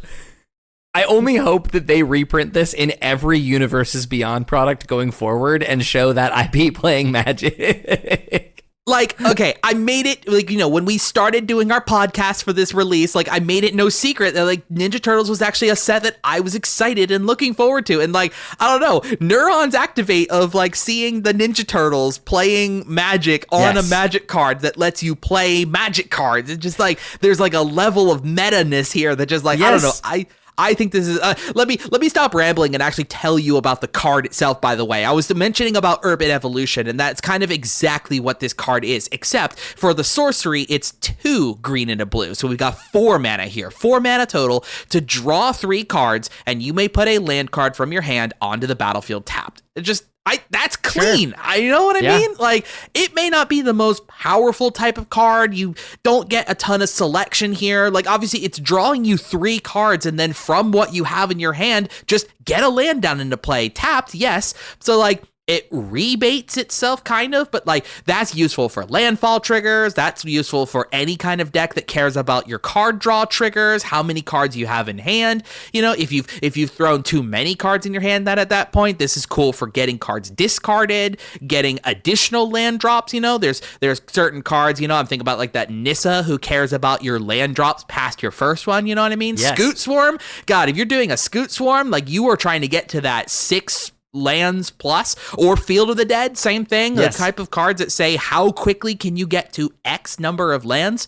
I only hope that they reprint this in every Universes Beyond product going forward and show that IP playing Magic. Like, okay, I made it, like, you know, when we started doing our podcast for this release, like, I made it no secret that, like, Ninja Turtles was actually a set that I was excited and looking forward to. And, like, I don't know, neurons activate of, like, seeing the Ninja Turtles playing Magic on a Magic card that lets you play Magic cards. It's just, like, there's, like, a level of meta-ness here that just, like, I don't know, I think this is, let me stop rambling and actually tell you about the card itself, by the way. I was mentioning about Urban Evolution, and that's kind of exactly what this card is, except for the sorcery, it's 2 green and a blue. So we've got 4 mana here, 4 mana total to draw 3 cards, and you may put a land card from your hand onto the battlefield tapped. It just, that's clean. Sure. I know what I mean? Like, it may not be the most powerful type of card. You don't get a ton of selection here. Like, obviously, it's drawing you 3 cards, and then from what you have in your hand, just get a land down into play. Tapped, yes. So, like, it rebates itself, kind of, but, like, that's useful for landfall triggers. That's useful for any kind of deck that cares about your card draw triggers, how many cards you have in hand. You know, if you've thrown too many cards in your hand, that at that point, this is cool for getting cards discarded, getting additional land drops. You know, there's certain cards, you know, I'm thinking about, like, that Nissa who cares about your land drops past your first one. You know what I mean? Yes. Scoot Swarm. God, if you're doing a Scoot Swarm, like, you are trying to get to that 6 lands plus, or Field of the Dead, same thing. The type of cards that say how quickly can you get to X number of lands.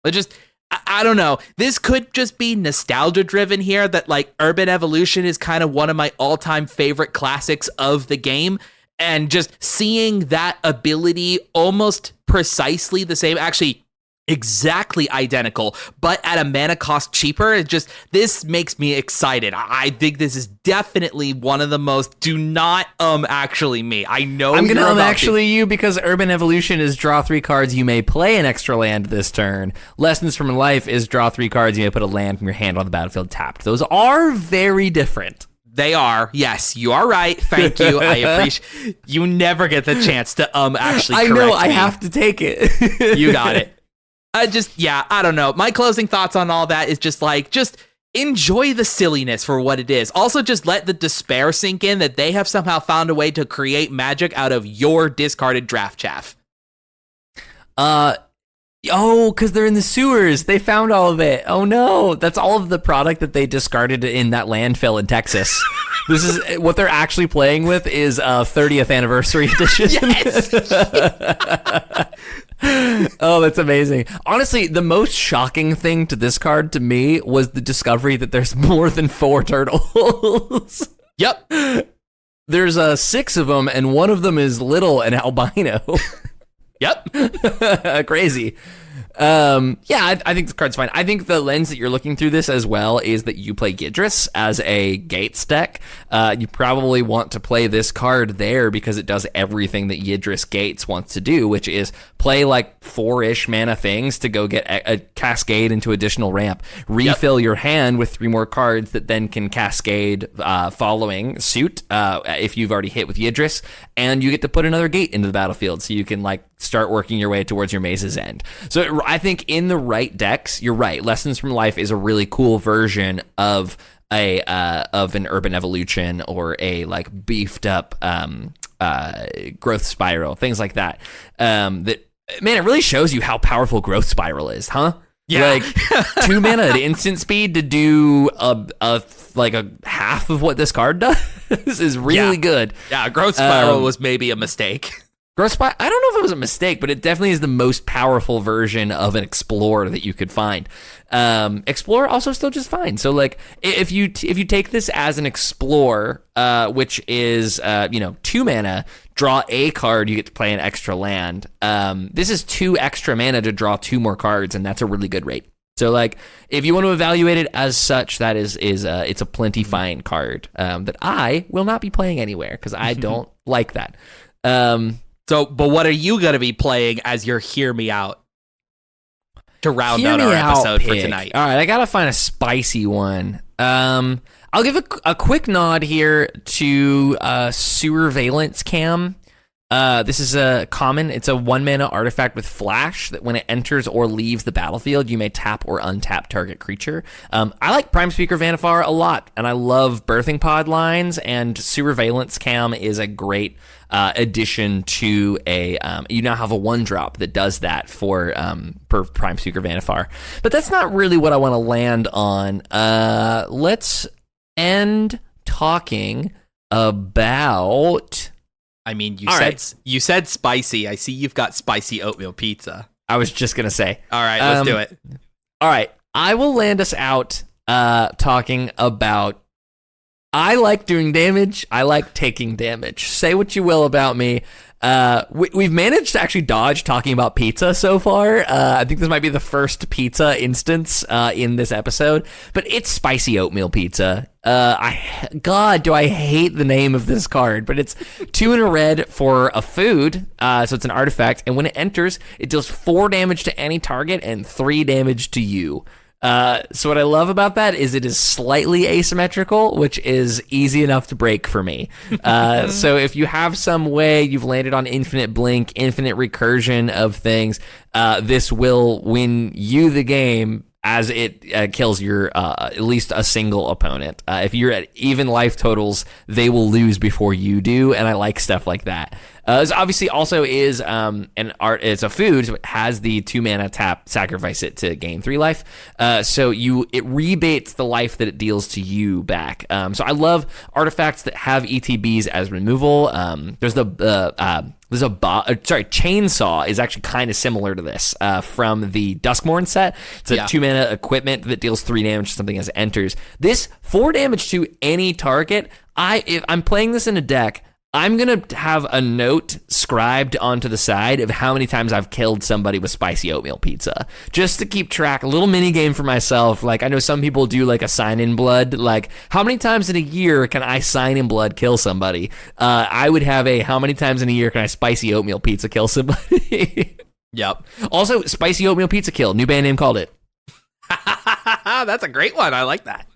But just, I don't know, this could just be nostalgia driven here, that like Urban Evolution is kind of one of my all-time favorite classics of the game, and just seeing that ability almost precisely the same, actually exactly identical, but at a mana cost cheaper. It just, this makes me excited. I think this is definitely one of the most, do not actually me. I know I'm gonna actually you, because Urban Evolution is draw 3 cards, you may play an extra land this turn. Lessons from Life is draw 3 cards, you may put a land from your hand on the battlefield tapped. Those are very different. They are. Yes, you are right. Thank you. I appreciate. You never get the chance to actually correct me. I have to take it. You got it. I don't know. My closing thoughts on all that is just like, just enjoy the silliness for what it is. Also, just let the despair sink in that they have somehow found a way to create magic out of your discarded draft chaff. Oh, because they're in the sewers. They found all of it. Oh no, that's all of the product that they discarded in that landfill in Texas. This is what they're actually playing with is 30th anniversary edition. Yes. Oh, that's amazing. Honestly, the most shocking thing to this card to me was the discovery that there's more than 4 turtles. Yep. There's 6 of them, and one of them is little and albino. Yep. Crazy. I think this card's fine. I think the lens that you're looking through this as well is that you play Gidris as a Gates deck. You probably want to play this card there because it does everything that Yidris Gates wants to do, which is play like 4-ish mana things to go get a cascade into additional ramp. Refill your hand with 3 more cards that then can cascade following suit if you've already hit with Yidris, and you get to put another gate into the battlefield so you can like start working your way towards your maze's end. So I think in the right decks, you're right. Lessons from Life is a really cool version of an Urban Evolution or a like beefed up Growth Spiral, things like that. That man, it really shows you how powerful Growth Spiral is, huh? Yeah. Like 2 mana at instant speed to do a half of what this card does is really good. Yeah, Growth Spiral was maybe a mistake. Growth Spiral, I don't know if it was a mistake, but it definitely is the most powerful version of an Explorer that you could find. Explorer also still just fine. So like if you take this as an Explorer, which is 2 mana, draw a card, you get to play an extra land. This is 2 extra mana to draw 2 more cards, and that's a really good rate. So like if you want to evaluate it as such, that is it's a plenty fine card that I will not be playing anywhere because I don't like that. But what are you going to be playing as your Hear Me Out to round out our episode for tonight? All right, I got to find a spicy one. I'll give a quick nod here to Surveillance Cam. This is a common. It's a 1-mana artifact with flash that when it enters or leaves the battlefield, you may tap or untap target creature. I like Prime Speaker Vanifar a lot, and I love Birthing Pod lines, and Surveillance Cam is a great addition to a... you now have a 1-drop that does that for Prime Speaker Vanifar. But that's not really what I want to land on. Let's end talking about... I mean, you said spicy. I see you've got spicy oatmeal pizza. I was just going to say. All right, let's do it. All right. I will land us out talking about I like doing damage. I like taking damage. Say what you will about me. We've managed to actually dodge talking about pizza so far. I think this might be the first pizza instance in this episode, but it's spicy oatmeal pizza. God, do I hate the name of this card, but it's 2 in a red for a food. So it's an artifact, and when it enters, it deals 4 damage to any target and 3 damage to you. So what I love about that is it is slightly asymmetrical, which is easy enough to break for me. So if you have some way you've landed on infinite blink, infinite recursion of things, this will win you the game as it kills your at least a single opponent. If you're at even life totals, they will lose before you do, and I like stuff like that. This obviously also is it's a food, so it has the 2 mana tap, sacrifice it to gain 3 life. So it rebates the life that it deals to you back. So I love artifacts that have ETBs as removal. Chainsaw is actually kind of similar to this from the Duskmorn set. It's a 2 mana equipment that deals 3 damage to something as it enters. This 4 damage to any target. If I'm playing this in a deck, I'm going to have a note scribed onto the side of how many times I've killed somebody with spicy oatmeal pizza, just to keep track, a little mini game for myself. Like I know some people do like a sign in blood, like how many times in a year can I sign in blood kill somebody? I would have how many times in a year can I spicy oatmeal pizza kill somebody? Yep. Also, spicy oatmeal pizza kill, new band name called it. That's a great one. I like that.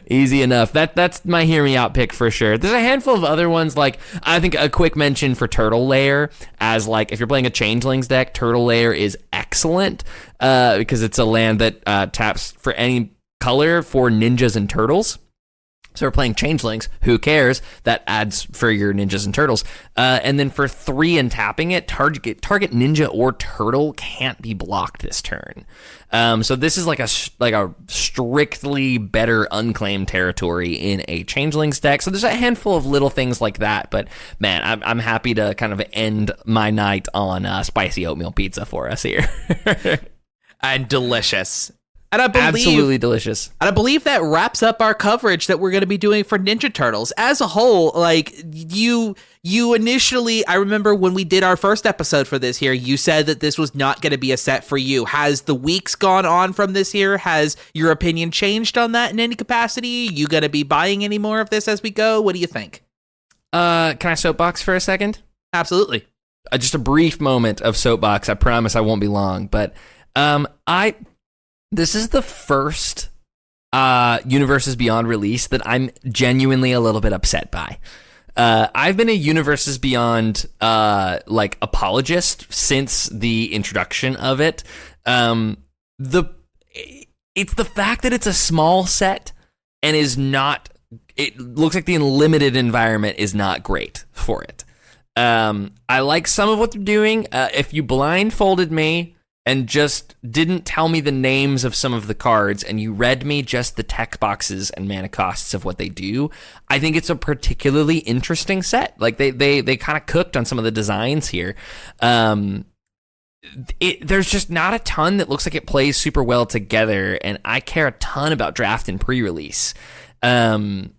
Easy enough. That's my hear me out pick for sure. There's a handful of other ones, like I think a quick mention for Turtle Lair, as like if you're playing a Changelings deck, Turtle Lair is excellent because it's a land that taps for any color for ninjas and turtles. So we're playing Changelings. Who cares? That adds for your ninjas and turtles. And then for 3 and tapping it, target ninja or turtle can't be blocked this turn. So this is like a strictly better unclaimed territory in a Changelings deck. So there's a handful of little things like that. But man, I'm happy to kind of end my night on spicy oatmeal pizza for us here. And delicious. And I believe, absolutely delicious. And I believe that wraps up our coverage that we're going to be doing for Ninja Turtles as a whole. Like you initially, I remember when we did our first episode for this here, you said that this was not going to be a set for you. Has the weeks gone on from this here? Has your opinion changed on that in any capacity? You going to be buying any more of this as we go? What do you think? Can I soapbox for a second? Absolutely. Just a brief moment of soapbox. I promise I won't be long, but this is the first Universes Beyond release that I'm genuinely a little bit upset by. I've been a Universes Beyond apologist since the introduction of it. It's the fact that it's a small set and is not. It looks like the unlimited environment is not great for it. I like some of what they're doing. If you blindfolded me and just didn't tell me the names of some of the cards, and you read me just the tech boxes and mana costs of what they do, I think it's a particularly interesting set. Like they kind of cooked on some of the designs here. There's just not a ton that looks like it plays super well together, and I care a ton about draft and pre-release. When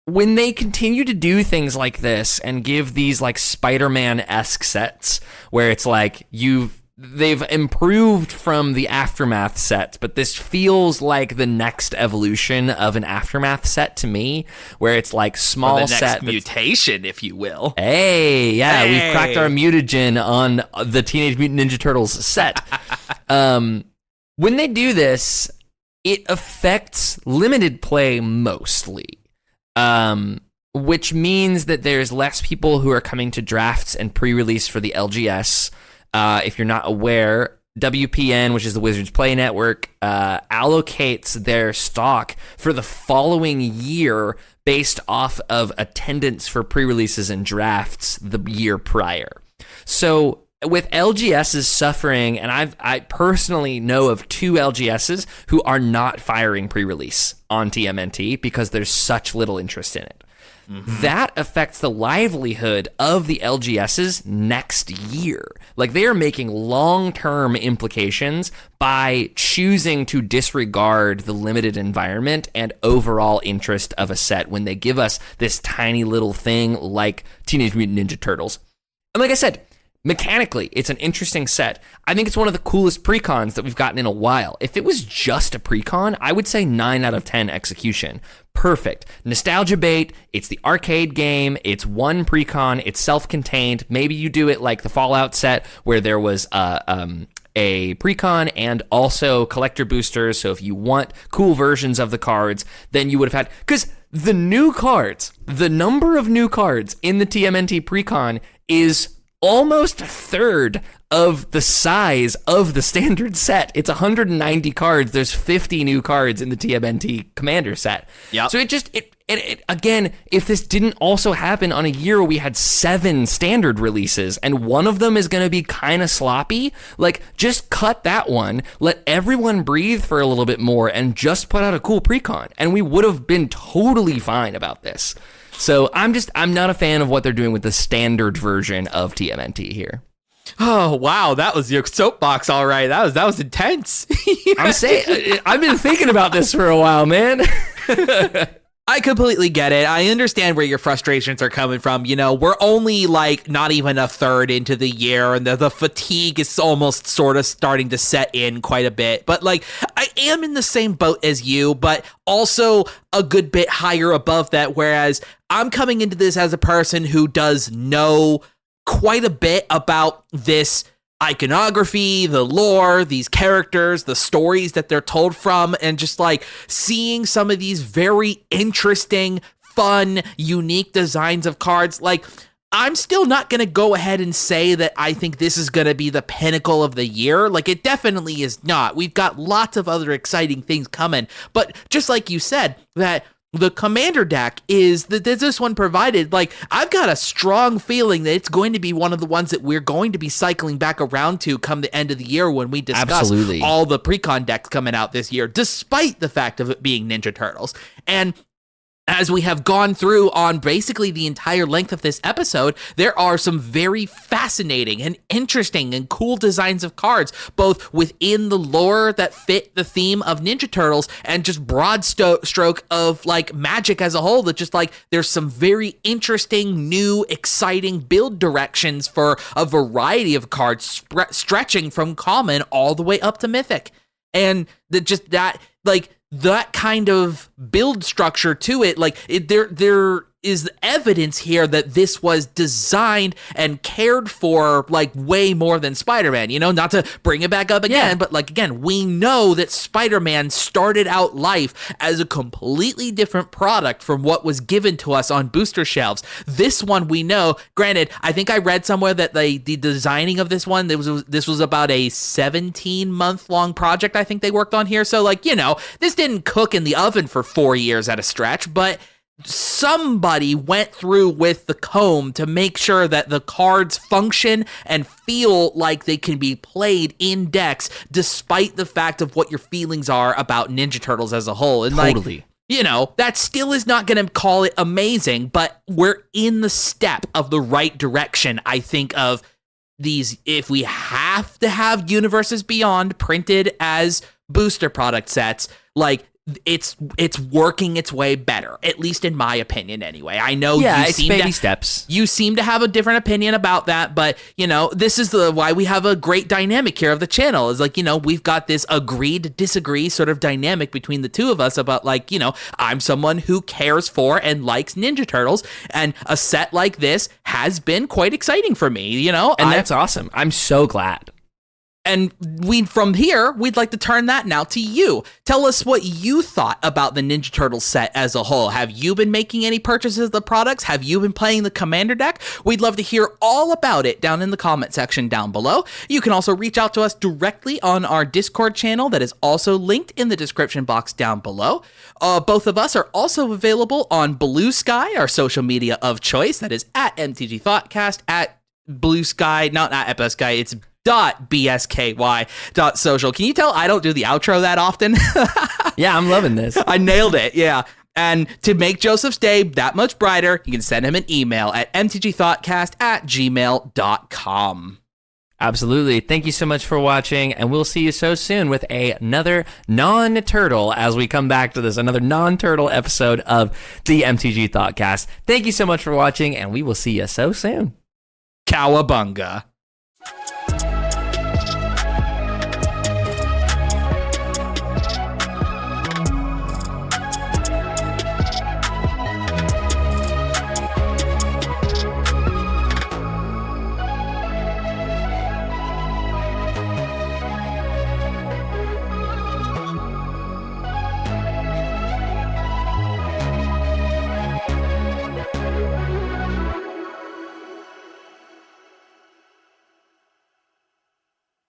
they continue to do things like this and give these like Spider-Man-esque sets where it's like they've improved from the Aftermath set, but this feels like the next evolution of an Aftermath set to me, where it's like small the set next mutation, if you will. We've cracked our mutagen on the Teenage Mutant Ninja Turtles set. When they do this, it affects limited play mostly, which means that there's less people who are coming to drafts and pre-release for the LGS. If you're not aware, WPN, which is the Wizards Play Network, allocates their stock for the following year based off of attendance for pre-releases and drafts the year prior. So with LGSs suffering, and I personally know of 2 LGSs who are not firing pre-release on TMNT because there's such little interest in it. Mm-hmm. That affects the livelihood of the LGSs next year. Like, they are making long-term implications by choosing to disregard the limited environment and overall interest of a set when they give us this tiny little thing like Teenage Mutant Ninja Turtles. And like I said, mechanically, it's an interesting set. I think it's one of the coolest precons that we've gotten in a while. If it was just a precon, I would say 9 out of 10 execution. Perfect. Nostalgia bait, it's the arcade game, it's one precon, it's self-contained. Maybe you do it like the Fallout set where there was a precon and also collector boosters. So if you want cool versions of the cards, then you would have had... Because the new cards, the number of new cards in the TMNT precon is almost a third of the size of the standard set. It's 190 cards. There's 50 new cards in the TMNT Commander set. Yep. So it again, if this didn't also happen on a year where we had 7 standard releases and one of them is going to be kind of sloppy, like, just cut that one, let everyone breathe for a little bit more, and just put out a cool precon, and we would have been totally fine about this. So I'm not a fan of what they're doing with the standard version of TMNT here. Oh, wow, that was your soapbox, all right. That was intense. I'm saying, I've been thinking about this for a while, man. I completely get it. I understand where your frustrations are coming from. You know, we're only like not even a third into the year, and the fatigue is almost sort of starting to set in quite a bit. But like, I am in the same boat as you, but also a good bit higher above that. Whereas I'm coming into this as a person who does know quite a bit about this iconography, the lore, these characters, the stories that they're told from, and just like seeing some of these very interesting, fun, unique designs of cards. Like, I'm still not going to go ahead and say that I think this is going to be the pinnacle of the year. Like, it definitely is not. We've got lots of other exciting things coming. But just like you said, that the commander deck is that this one provided, like, I've got a strong feeling that it's going to be one of the ones that we're going to be cycling back around to come the end of the year when we discuss all the precon decks coming out this year, despite the fact of it being Ninja Turtles. And as we have gone through on basically the entire length of this episode, there are some very fascinating and interesting and cool designs of cards, both within the lore that fit the theme of Ninja Turtles and just broad stroke of like Magic as a whole, that just like there's some very interesting, new, exciting build directions for a variety of cards stretching from common all the way up to mythic. And that kind of build structure to it, like there is evidence here that this was designed and cared for like way more than Spider-Man, not to bring it back up again, but like, again, we know that Spider-Man started out life as a completely different product from what was given to us on booster shelves. This one, we know, granted, I think I read somewhere that the designing of this one, this was about a 17-month long project I think they worked on here. So like, this didn't cook in the oven for 4 years at a stretch, but somebody went through with the comb to make sure that the cards function and feel like they can be played in decks, despite the fact of what your feelings are about Ninja Turtles as a whole. And totally. That still is not going to call it amazing, but we're in the step of the right direction, I think, of these. If we have to have Universes Beyond printed as booster product sets, like, it's working its way better, at least in my opinion anyway. I know it's baby steps. You seem to have a different opinion about that, but this is why we have a great dynamic here of the channel, is like, we've got this agree to disagree sort of dynamic between the two of us about like, I'm someone who cares for and likes Ninja Turtles, and a set like this has been quite exciting for me, and that's awesome. I'm so glad. And from here, we'd like to turn that now to you. Tell us what you thought about the Ninja Turtles set as a whole. Have you been making any purchases of the products? Have you been playing the Commander deck? We'd love to hear all about it down in the comment section down below. You can also reach out to us directly on our Discord channel that is also linked in the description box down below. Both of us are also available on Blue Sky, our social media of choice. That is at MTG Thoughtcast, at Blue Sky, not at BSky, it's .bsky.social. Can you tell I don't do the outro that often? Yeah, I'm loving this. I nailed it. Yeah. And to make Joseph's day that much brighter, you can send him an email at mtgthoughtcast@gmail.com. Absolutely. Thank you so much for watching, and we'll see you so soon with another non-turtle, as we come back to this, another non-turtle episode of the MTG Thoughtcast. Thank you so much for watching, and we will see you so soon. Cowabunga.